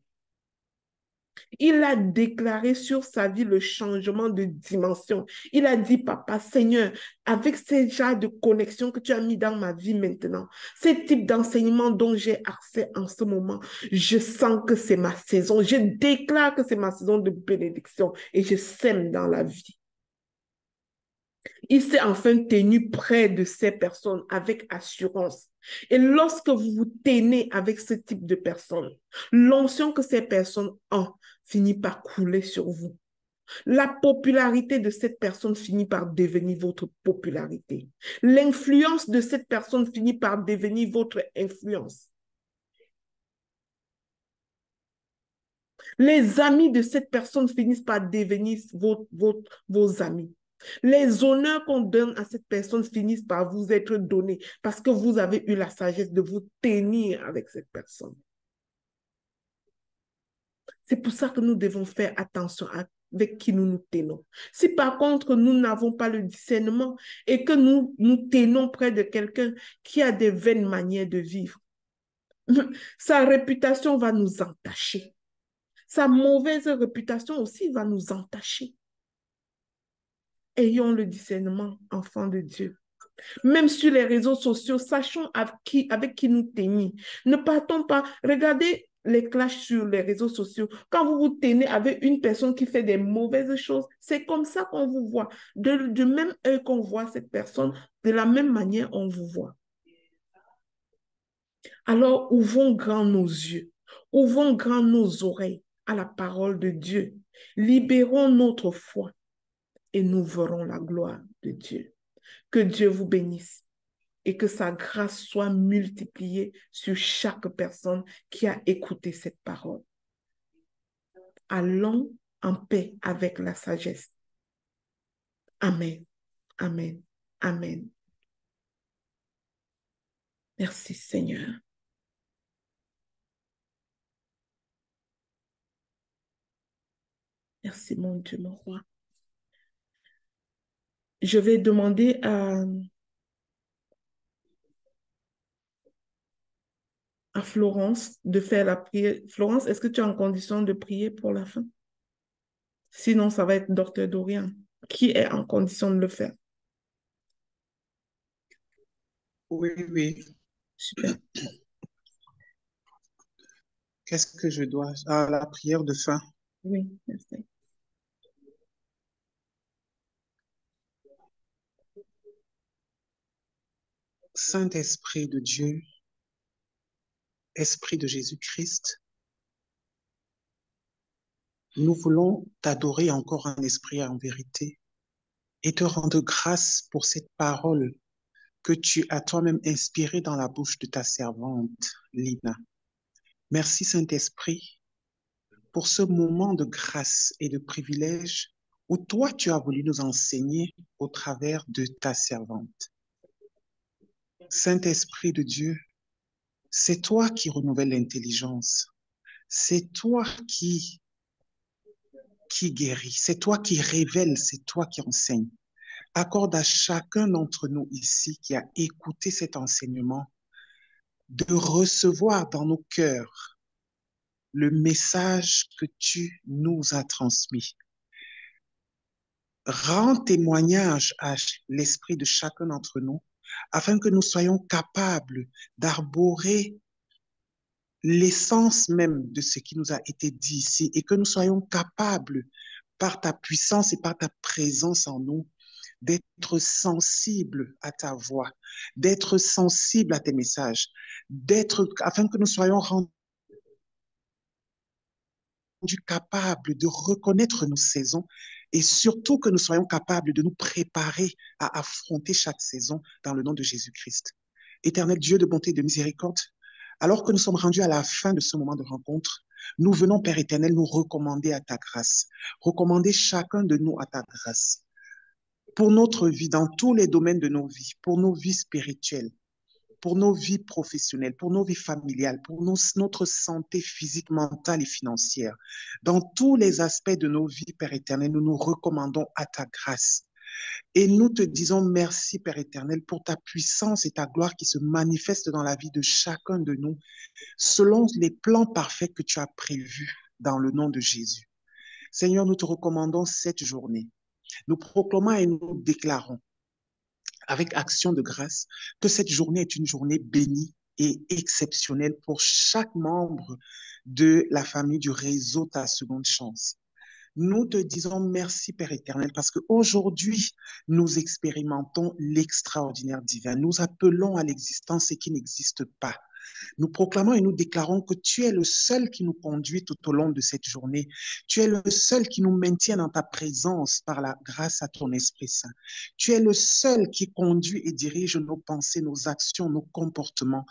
Il a déclaré sur sa vie le changement de dimension. Il a dit, Papa, Seigneur, avec ces genres de connexion que tu as mis dans ma vie maintenant, ces types d'enseignements dont j'ai accès en ce moment, je sens que c'est ma saison. Je déclare que c'est ma saison de bénédiction et je sème dans la vie. Il s'est enfin tenu près de ces personnes avec assurance. Et lorsque vous vous tenez avec ce type de personnes, l'onction que ces personnes ont finit par couler sur vous. La popularité de cette personne finit par devenir votre popularité. L'influence de cette personne finit par devenir votre influence. Les amis de cette personne finissent par devenir vos amis. Les honneurs qu'on donne à cette personne finissent par vous être donnés parce que vous avez eu la sagesse de vous tenir avec cette personne. C'est pour ça que nous devons faire attention avec qui nous nous tenons. Si par contre nous n'avons pas le discernement et que nous nous tenons près de quelqu'un qui a des vaines manières de vivre, sa réputation va nous entacher. Sa mauvaise réputation aussi va nous entacher. Ayons le discernement, enfants de Dieu. Même sur les réseaux sociaux, sachons avec qui nous tenir. Ne partons pas. Regardez les clashs sur les réseaux sociaux. Quand vous vous tenez avec une personne qui fait des mauvaises choses, c'est comme ça qu'on vous voit. Du même œil qu'on voit cette personne, de la même manière on vous voit. Alors, ouvrons grand nos yeux, ouvrons grand nos oreilles à la parole de Dieu. Libérons notre foi et nous verrons la gloire de Dieu. Que Dieu vous bénisse et que sa grâce soit multipliée sur chaque personne qui a écouté cette parole. Allons en paix avec la sagesse. Amen, amen, amen. Merci Seigneur. Merci mon Dieu, mon roi. Je vais demander à Florence de faire la prière. Florence, est-ce que tu es en condition de prier pour la fin? Sinon, ça va être Docteur Dorian qui est en condition de le faire. Oui, oui. Super. Qu'est-ce que je dois? Ah, la prière de fin. Oui, merci. Saint-Esprit de Dieu, Esprit de Jésus-Christ, nous voulons t'adorer encore en esprit et en vérité et te rendre grâce pour cette parole que tu as toi-même inspirée dans la bouche de ta servante, Lina. Merci Saint-Esprit pour ce moment de grâce et de privilège où toi tu as voulu nous enseigner au travers de ta servante. Saint-Esprit de Dieu, c'est toi qui renouvelles l'intelligence. C'est toi qui guérit. C'est toi qui révèle. C'est toi qui enseigne. Accorde à chacun d'entre nous ici qui a écouté cet enseignement de recevoir dans nos cœurs le message que tu nous as transmis. Rends témoignage à l'esprit de chacun d'entre nous afin que nous soyons capables d'arborer l'essence même de ce qui nous a été dit ici et que nous soyons capables, par ta puissance et par ta présence en nous, d'être sensible à ta voix, d'être sensible à tes messages, afin que nous soyons rendus capables de reconnaître nos saisons et surtout que nous soyons capables de nous préparer à affronter chaque saison dans le nom de Jésus-Christ. Éternel Dieu de bonté et de miséricorde, alors que nous sommes rendus à la fin de ce moment de rencontre, nous venons, Père éternel, nous recommander à ta grâce, recommander chacun de nous à ta grâce, pour notre vie, dans tous les domaines de nos vies, pour nos vies spirituelles, pour nos vies professionnelles, pour nos vies familiales, pour notre santé physique, mentale et financière. Dans tous les aspects de nos vies, Père éternel, nous nous recommandons à ta grâce. Et nous te disons merci, Père éternel, pour ta puissance et ta gloire qui se manifestent dans la vie de chacun de nous, selon les plans parfaits que tu as prévus dans le nom de Jésus. Seigneur, nous te recommandons cette journée. Nous proclamons et nous déclarons avec action de grâce que cette journée est une journée bénie et exceptionnelle pour chaque membre de la famille du réseau Ta Seconde Chance. Nous te disons merci, Père éternel, parce qu'aujourd'hui, nous expérimentons l'extraordinaire divin. Nous appelons à l'existence ce qui n'existe pas. Nous proclamons et nous déclarons que tu es le seul qui nous conduit tout au long de cette journée. Tu es le seul qui nous maintient dans ta présence par la grâce à ton Esprit Saint. Tu es le seul qui conduit et dirige nos pensées, nos actions, nos comportements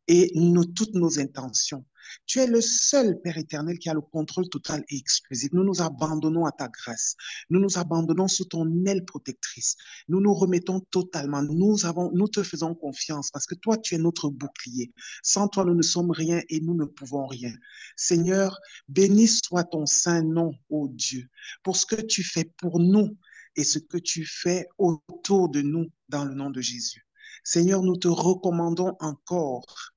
et toutes nos intentions. Tu es le seul, Père éternel, qui a le contrôle total et exclusif. Nous nous abandonnons à ta grâce. Nous nous abandonnons sous ton aile protectrice. Nous nous remettons totalement. Nous te faisons confiance parce que toi, tu es notre bouclier. Sans toi, nous ne sommes rien et nous ne pouvons rien. Seigneur, béni soit ton saint nom, ô Dieu, pour ce que tu fais pour nous et ce que tu fais autour de nous dans le nom de Jésus. Seigneur, nous te recommandons encore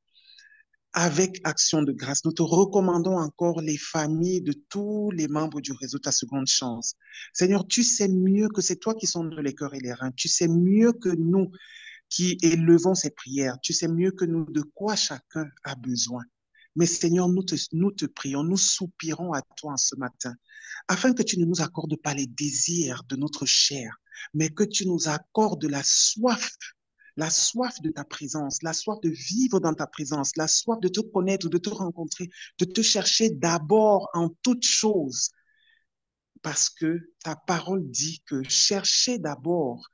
avec action de grâce. Nous te recommandons encore les familles de tous les membres du réseau Ta Seconde Chance. Seigneur, tu sais mieux que c'est toi qui sondes les cœurs et les reins. Tu sais mieux que nous qui élevons ces prières. Tu sais mieux que nous de quoi chacun a besoin. Mais Seigneur, nous te prions, nous soupirons à toi en ce matin, afin que tu ne nous accordes pas les désirs de notre chair, mais que tu nous accordes la soif de ta présence, la soif de vivre dans ta présence, la soif de te connaître, de te rencontrer, de te chercher d'abord en toutes choses. Parce que ta parole dit que cherchez d'abord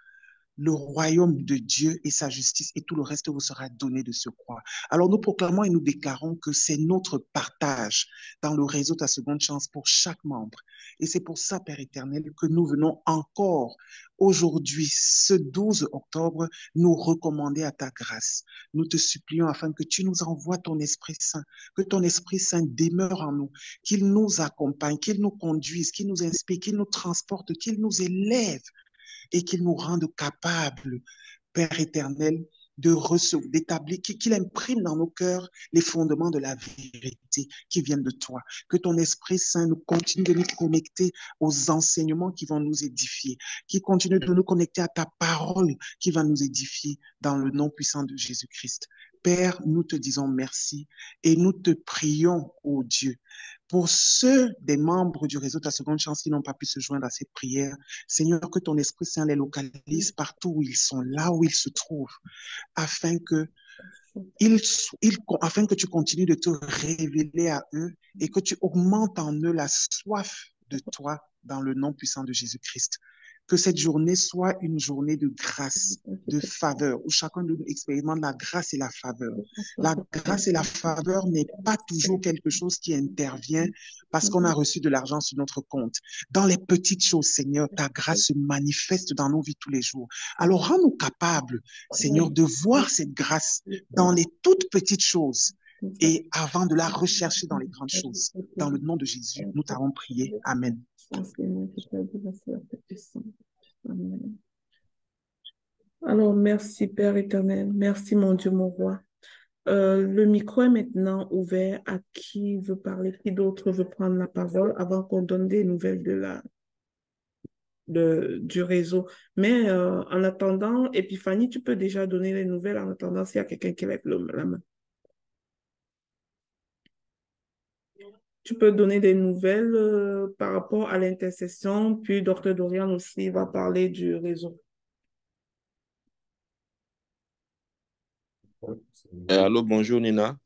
le royaume de Dieu et sa justice et tout le reste vous sera donné de surcroît. Alors nous proclamons et nous déclarons que c'est notre partage dans le réseau Ta Seconde Chance pour chaque membre. Et c'est pour ça, Père éternel, que nous venons encore aujourd'hui, ce 12 octobre, nous recommander à ta grâce. Nous te supplions afin que tu nous envoies ton Esprit Saint, que ton Esprit Saint demeure en nous, qu'il nous accompagne, qu'il nous conduise, qu'il nous inspire, qu'il nous transporte, qu'il nous élève et qu'il nous rende capables, Père éternel, de recevoir, d'établir, qu'il imprime dans nos cœurs les fondements de la vérité qui viennent de toi. Que ton Esprit Saint nous continue de nous connecter aux enseignements qui vont nous édifier, qui continue de nous connecter à ta parole qui va nous édifier dans le nom puissant de Jésus-Christ. Père, nous te disons merci et nous te prions, ô Dieu, pour ceux des membres du réseau Ta Seconde Chance qui n'ont pas pu se joindre à cette prière. Seigneur, que ton Esprit Saint les localise partout où ils sont, là où ils se trouvent, afin que, afin que tu continues de te révéler à eux et que tu augmentes en eux la soif de toi dans le nom puissant de Jésus-Christ. Que cette journée soit une journée de grâce, de faveur, où chacun de nous expérimente la grâce et la faveur. La grâce et la faveur n'est pas toujours quelque chose qui intervient parce qu'on a reçu de l'argent sur notre compte. Dans les petites choses, Seigneur, ta grâce se manifeste dans nos vies tous les jours. Alors, rends-nous capables, Seigneur, de voir cette grâce dans les toutes petites choses et avant de la rechercher dans les grandes choses. Dans le nom de Jésus, nous t'avons prié. Amen. Alors, merci Père éternel, merci mon Dieu, mon roi. Le micro est maintenant ouvert à qui veut parler, qui d'autre veut prendre la parole avant qu'on donne des nouvelles du réseau. Mais en attendant, Epiphanie, tu peux déjà donner les nouvelles en attendant s'il y a quelqu'un qui lève la main. Tu peux donner des nouvelles par rapport à l'intercession, puis Dr. Dorian aussi va parler du réseau. Allô, bonjour Nina.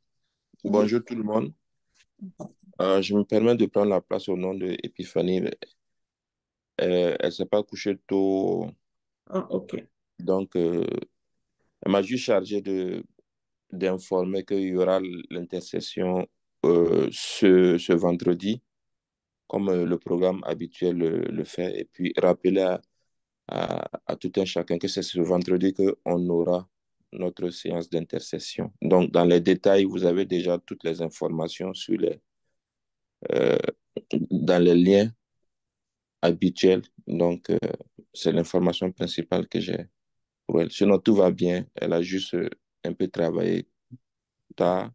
Oui. Bonjour tout le monde. Je me permets de prendre la place au nom de Epiphanie. Elle ne s'est pas couchée tôt, Ah, OK. donc elle m'a juste chargé d'informer qu'il y aura l'intercession ce vendredi, comme le programme habituel le fait, et puis rappeler à tout un chacun que c'est ce vendredi qu'on aura notre séance d'intercession. Donc, dans les détails, vous avez déjà toutes les informations euh, dans les liens habituels. Donc, c'est l'information principale que j'ai pour elle. Sinon, tout va bien. Elle a juste un peu travaillé tard.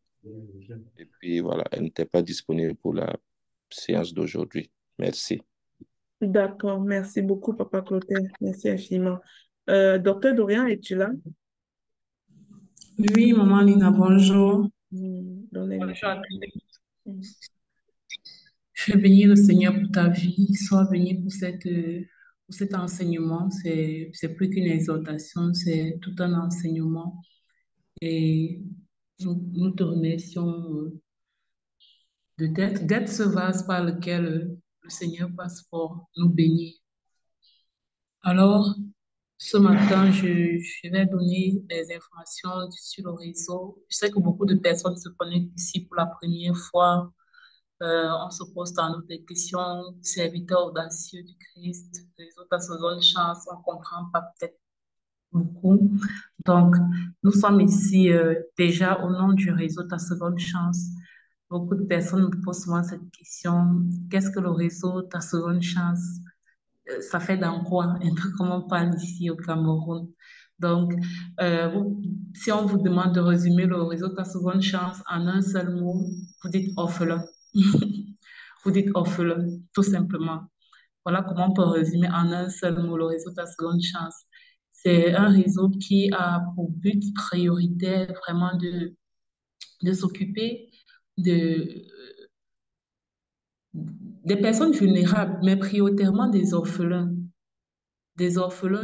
Et puis, voilà, elle n'était pas disponible pour la séance d'aujourd'hui. Merci. D'accord. Merci beaucoup, Papa Clotaire. Merci infiniment. Dr. Dorian, es-tu là? Oui, maman Lina, bonjour. Donnez-moi. Bonjour à tous. Je vais bénir le Seigneur pour ta vie. Sois béni pour cet enseignement. C'est plus qu'une exhortation, c'est tout un enseignement. Et nous te remercions d'être ce vase par lequel le Seigneur passe pour nous bénir. Alors, ce matin, je vais donner des informations sur le réseau. Je sais que beaucoup de personnes se connectent ici pour la première fois. On se pose dans nos des questions, serviteurs audacieux du Christ. Les autres se donnent chance, on ne comprend pas peut-être beaucoup. Donc, nous sommes ici déjà au nom du réseau Ta Seconde Chance. Beaucoup de personnes me posent souvent cette question, qu'est-ce que le réseau Ta Seconde Chance? Ça fait dans quoi? Un peu comme on parle ici au Cameroun. Donc, si on vous demande de résumer le réseau Ta Seconde Chance en un seul mot, vous dites orphelin. Vous dites orphelin, tout simplement. Voilà comment on peut résumer en un seul mot le réseau Ta Seconde Chance. C'est un réseau qui a pour but prioritaire vraiment de s'occuper de, des personnes vulnérables, mais prioritairement des orphelins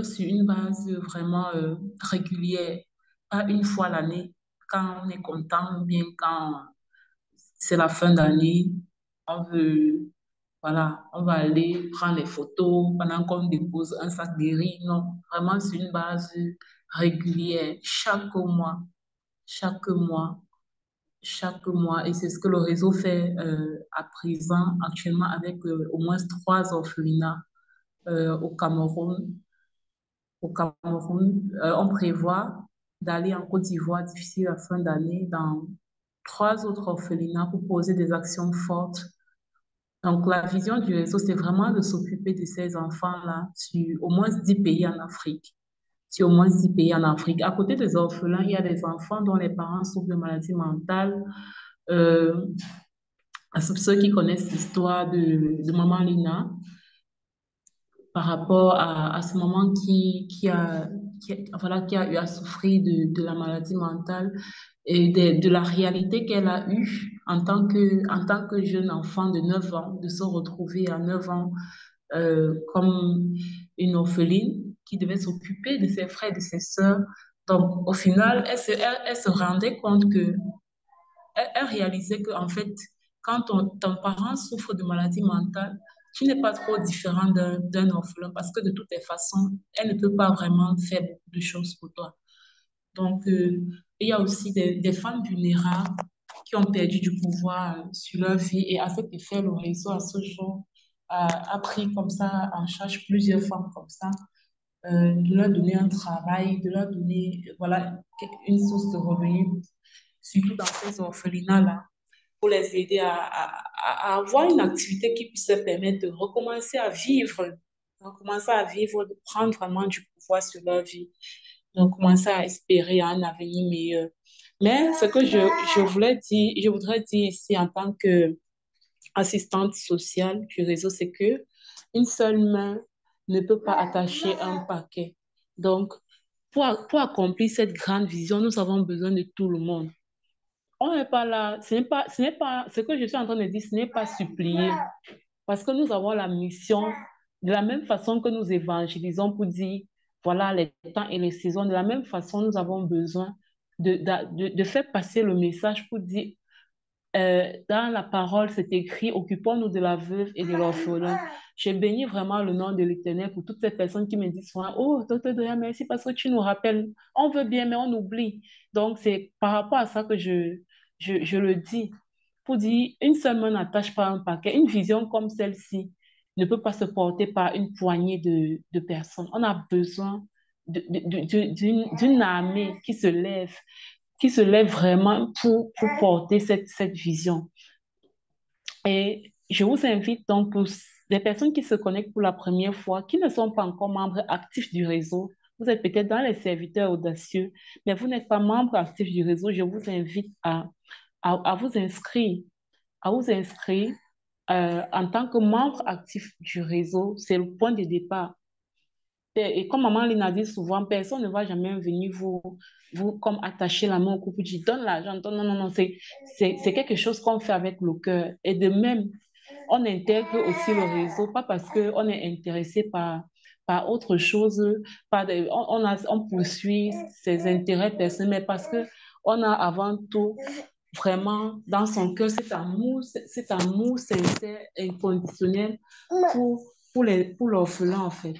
sur une base vraiment régulière, pas une fois l'année, quand on est content ou bien quand c'est la fin d'année, on veut, voilà, on va aller prendre les photos pendant qu'on dépose un sac de riz. Non, vraiment sur une base régulière, chaque mois, chaque mois. Et c'est ce que le réseau fait à présent, actuellement, avec au moins 3 orphelinats au Cameroun. Au Cameroun, on prévoit d'aller en Côte d'Ivoire d'ici la fin d'année dans 3 autres orphelinats pour poser des actions fortes. Donc, la vision du réseau, c'est vraiment de s'occuper de ces enfants-là sur au moins 10 pays en Afrique. Sur au moins 10 pays en Afrique. À côté des orphelins, il y a des enfants dont les parents souffrent de maladies mentales. Euh, à ceux qui connaissent l'histoire de Maman Lina, par rapport à ce moment voilà, qui a eu à souffrir de la maladie mentale et de la réalité qu'elle a eue en tant que jeune enfant de 9 ans, de se retrouver à 9 ans comme une orpheline qui devait s'occuper de ses frères et de ses sœurs. Donc, au final, elle se rendait compte que elle réalisait que, en fait, quand ton parent souffre de maladie mentale, tu n'es pas trop différent d'un orphelin parce que de toutes les façons, elle ne peut pas vraiment faire beaucoup de choses pour toi. Donc, il y a aussi des femmes vulnérables qui ont perdu du pouvoir sur leur vie et à cet effet, le réseau à ce jour a pris comme ça en charge plusieurs femmes comme ça, de leur donner un travail, de leur donner voilà, une source de revenus, surtout dans ces orphelinats-là, pour les aider à avoir une activité qui puisse leur permettre de recommencer à vivre, de prendre vraiment du pouvoir sur leur vie, de commencer à espérer un avenir meilleur. Mais ce que je voudrais dire ici en tant qu'assistante sociale du réseau, c'est que une seule main ne peut pas attacher un paquet. Donc, pour accomplir cette grande vision, nous avons besoin de tout le monde. on n'est pas là, ce n'est pas, ce que je suis en train de dire, ce n'est pas supplier. Parce que nous avons la mission, de la même façon que nous évangélisons pour dire, voilà les temps et les saisons, de la même façon, nous avons besoin de faire passer le message pour dire, dans la parole, c'est écrit, occupons-nous de la veuve et de l'orphelin. J'ai béni vraiment le nom de l'Éternel pour toutes ces personnes qui me disent souvent, oh, docteur Doya, merci parce que tu nous rappelles. On veut bien, mais on oublie. Donc, c'est par rapport à ça que je le dis. Pour dire, une seule main n'attache pas un paquet. Une vision comme celle-ci ne peut pas se porter par une poignée de personnes. On a besoin d'une armée qui se lève vraiment pour porter cette vision. Et je vous invite donc pour les personnes qui se connectent pour la première fois, qui ne sont pas encore membres actifs du réseau, vous êtes peut-être dans les serviteurs audacieux, mais vous n'êtes pas membre actif du réseau, je vous invite à vous inscrire, en tant que membre actif du réseau. C'est le point de départ. Et comme maman Lina dit souvent, personne ne va jamais venir vous comme attacher la main au cou pour dire donne l'argent, donne, non, non, non, c'est quelque chose qu'on fait avec le cœur. Et de même, on intègre aussi le réseau, pas parce qu'on est intéressé par autre chose, on poursuit ses intérêts personnels, mais parce qu'on a avant tout vraiment dans son cœur cet amour sincère, inconditionnel pour l'orphelin en fait.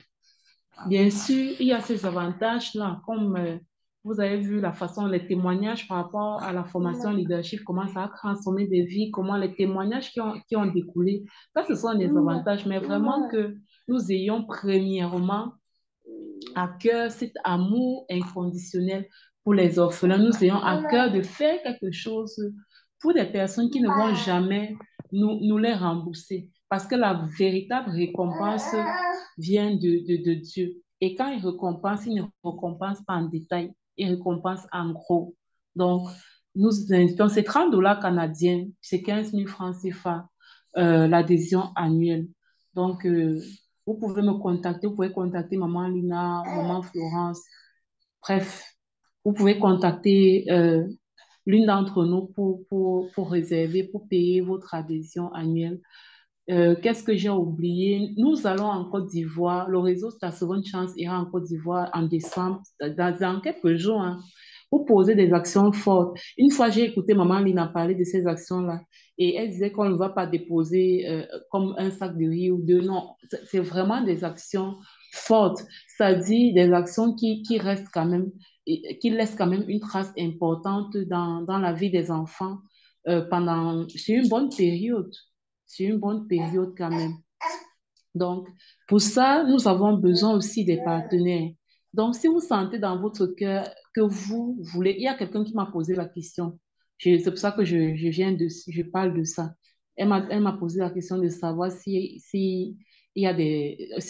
Bien sûr, il y a ces avantages-là, comme vous avez vu la façon, les témoignages par rapport à la formation leadership, comment ça a transformé des vies, comment les témoignages qui ont découlé, ça, ce sont des avantages, mais vraiment que nous ayons premièrement à cœur cet amour inconditionnel pour les orphelins, nous ayons à cœur de faire quelque chose pour des personnes qui ne vont jamais nous les rembourser. Parce que la véritable récompense vient de Dieu. Et quand il ne récompense pas en détail, il récompense en gros. Donc, nous invitons, c'est 30 dollars canadiens, c'est 15 000 francs CFA, l'adhésion annuelle. Donc, vous pouvez me contacter, vous pouvez contacter Maman Lina, Maman Florence. Bref, vous pouvez contacter l'une d'entre nous pour réserver, pour payer votre adhésion annuelle. Qu'est-ce que j'ai oublié? Nous allons en Côte d'Ivoire. Le réseau Ta Seconde Chance ira en Côte d'Ivoire en décembre, dans quelques jours, hein, pour poser des actions fortes. Une fois, j'ai écouté Maman Lina parler de ces actions-là et elle disait qu'on ne va pas déposer comme un sac de riz ou deux. Non, c'est vraiment des actions fortes. C'est-à-dire des actions qui restent quand même, qui laissent quand même une trace importante dans la vie des enfants c'est une bonne période. C'est une bonne période quand même. Donc, pour ça, nous avons besoin aussi des partenaires. Donc, si vous sentez dans votre cœur que vous voulez, il y a quelqu'un qui m'a posé la question. C'est pour ça que je parle de ça. Elle m'a posé la question de savoir si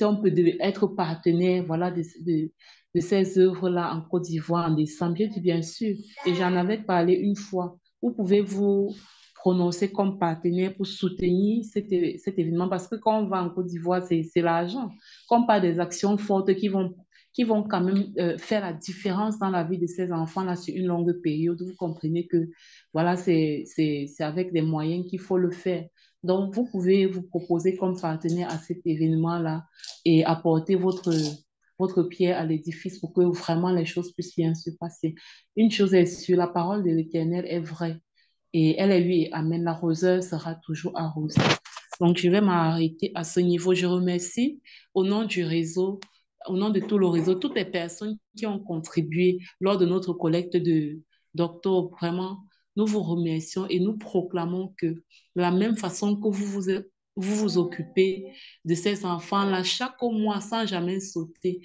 on peut être partenaire, voilà, de ces œuvres-là en Côte d'Ivoire en décembre. J'ai dit bien sûr. Et j'en avais parlé une fois. Où pouvez-vous prononcer comme partenaire pour soutenir cet événement parce que quand on va en Côte d'Ivoire, c'est l'argent. Quand on parle des actions fortes qui vont quand même faire la différence dans la vie de ces enfants-là sur une longue période, vous comprenez que voilà, c'est avec des moyens qu'il faut le faire. Donc, vous pouvez vous proposer comme partenaire à cet événement-là et apporter votre pierre à l'édifice pour que vraiment les choses puissent bien se passer. Une chose est sûre, la parole de l'Éternel est vraie. Et elle, lui, amen, l'arroseur sera toujours arrosé. Donc, je vais m'arrêter à ce niveau. Je remercie au nom du réseau, au nom de tout le réseau, toutes les personnes qui ont contribué lors de notre collecte d'octobre. Vraiment, nous vous remercions et nous proclamons que de la même façon que vous occupez de ces enfants-là chaque mois sans jamais sauter,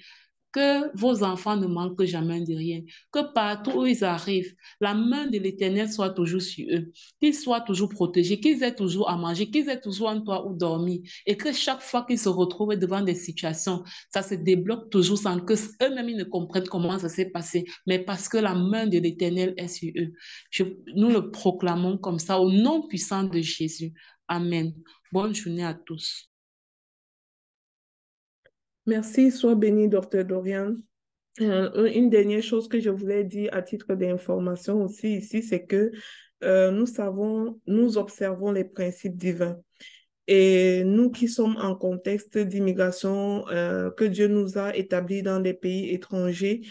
que vos enfants ne manquent jamais de rien, que partout où ils arrivent, la main de l'Éternel soit toujours sur eux, qu'ils soient toujours protégés, qu'ils aient toujours à manger, qu'ils aient toujours un toit où dormir, et que chaque fois qu'ils se retrouvent devant des situations, ça se débloque toujours sans que eux-mêmes ils ne comprennent comment ça s'est passé, mais parce que la main de l'Éternel est sur eux. Nous le proclamons comme ça au nom puissant de Jésus. Amen. Bonne journée à tous. Merci, sois béni, docteur Dorian. Une dernière chose que je voulais dire à titre d'information aussi ici, c'est que nous observons les principes divins. Et nous qui sommes en contexte d'immigration que Dieu nous a établis dans des pays étrangers,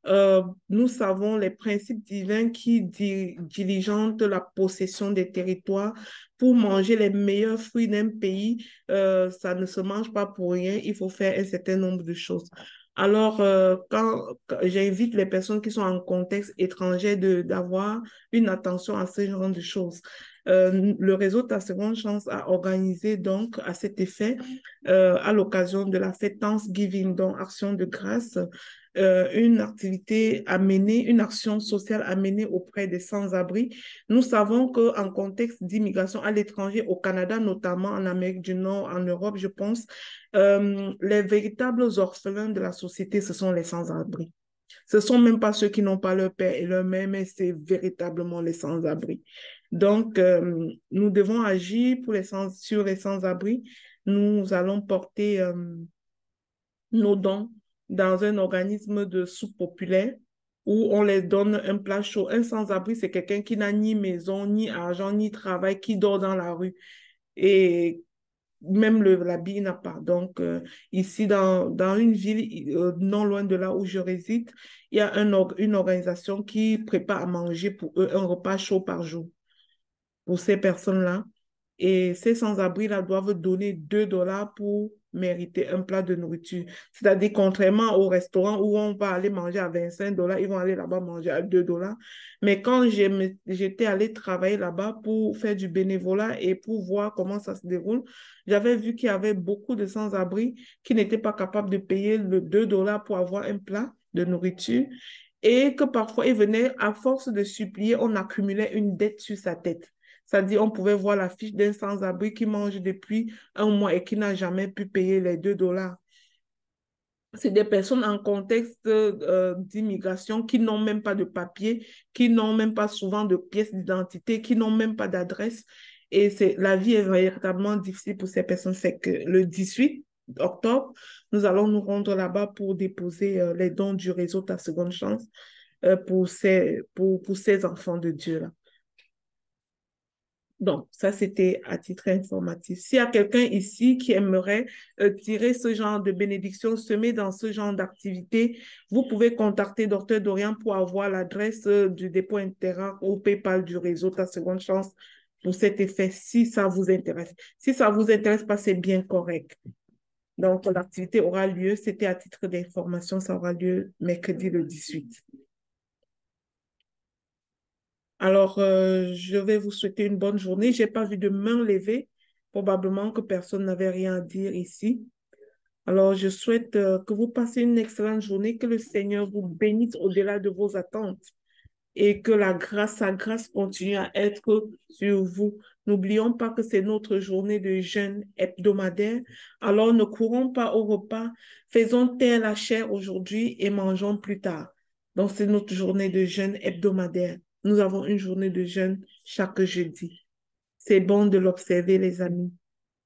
nous savons les principes divins qui diligentent la possession des territoires pour manger les meilleurs fruits d'un pays. Ça ne se mange pas pour rien, il faut faire un certain nombre de choses. Alors, quand j'invite les personnes qui sont en contexte étranger d'avoir une attention à ce genre de choses. Le réseau Ta Seconde Chance a organisé donc à cet effet, à l'occasion de la fête Thanksgiving, donc Action de grâce, une activité à mener, une action sociale à mener auprès des sans-abri. Nous savons qu'en contexte d'immigration à l'étranger, au Canada, notamment en Amérique du Nord, en Europe, je pense, les véritables orphelins de la société, ce sont les sans-abri. Ce ne sont même pas ceux qui n'ont pas leur père et leur mère, mais c'est véritablement les sans-abri. Donc, nous devons agir sur les sans-abri. Nous allons porter nos dons dans un organisme de soupe populaire où on les donne un plat chaud. Un sans-abri, c'est quelqu'un qui n'a ni maison, ni argent, ni travail, qui dort dans la rue. Et même l'habit n'a pas. Donc, ici, dans une ville non loin de là où je réside, il y a une organisation qui prépare à manger pour eux un repas chaud par jour pour ces personnes-là. Et ces sans-abri-là doivent donner 2 dollars pour mériter un plat de nourriture. C'est-à-dire, contrairement au restaurant où on va aller manger à 25 dollars, ils vont aller là-bas manger à 2 dollars. Mais quand j'étais allée travailler là-bas pour faire du bénévolat et pour voir comment ça se déroule, j'avais vu qu'il y avait beaucoup de sans-abri qui n'étaient pas capables de payer le 2 dollars pour avoir un plat de nourriture et que parfois, ils venaient, à force de supplier, on accumulait une dette sur sa tête. C'est-à-dire, on pouvait voir la fiche d'un sans-abri qui mange depuis un mois et qui n'a jamais pu payer les 2 dollars. C'est des personnes en contexte d'immigration qui n'ont même pas de papier, qui n'ont même pas souvent de pièces d'identité, qui n'ont même pas d'adresse. Et la vie est véritablement difficile pour ces personnes. C'est que le 18 octobre, nous allons nous rendre là-bas pour déposer les dons du réseau Ta Seconde Chance pour ces enfants de Dieu-là. Donc, ça, c'était à titre informatif. S'il y a quelqu'un ici qui aimerait tirer ce genre de bénédiction, semer dans ce genre d'activité, vous pouvez contacter Dr Dorian pour avoir l'adresse du dépôt intérieur ou PayPal du réseau Ta Seconde Chance pour cet effet, si ça vous intéresse. Si ça ne vous intéresse pas, c'est bien correct. Donc, l'activité aura lieu, c'était à titre d'information, ça aura lieu mercredi le 18. Alors, je vais vous souhaiter une bonne journée. Je n'ai pas vu de main levée. Probablement que personne n'avait rien à dire ici. Alors, je souhaite que vous passiez une excellente journée, que le Seigneur vous bénisse au-delà de vos attentes et que sa grâce continue à être sur vous. N'oublions pas que c'est notre journée de jeûne hebdomadaire. Alors, ne courons pas au repas. Faisons taire la chair aujourd'hui et mangeons plus tard. Donc, c'est notre journée de jeûne hebdomadaire. Nous avons une journée de jeûne chaque jeudi. C'est bon de l'observer, les amis.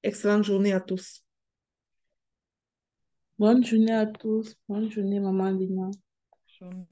Excellente journée à tous. Bonne journée à tous. Bonne journée, Maman Lina. Journée.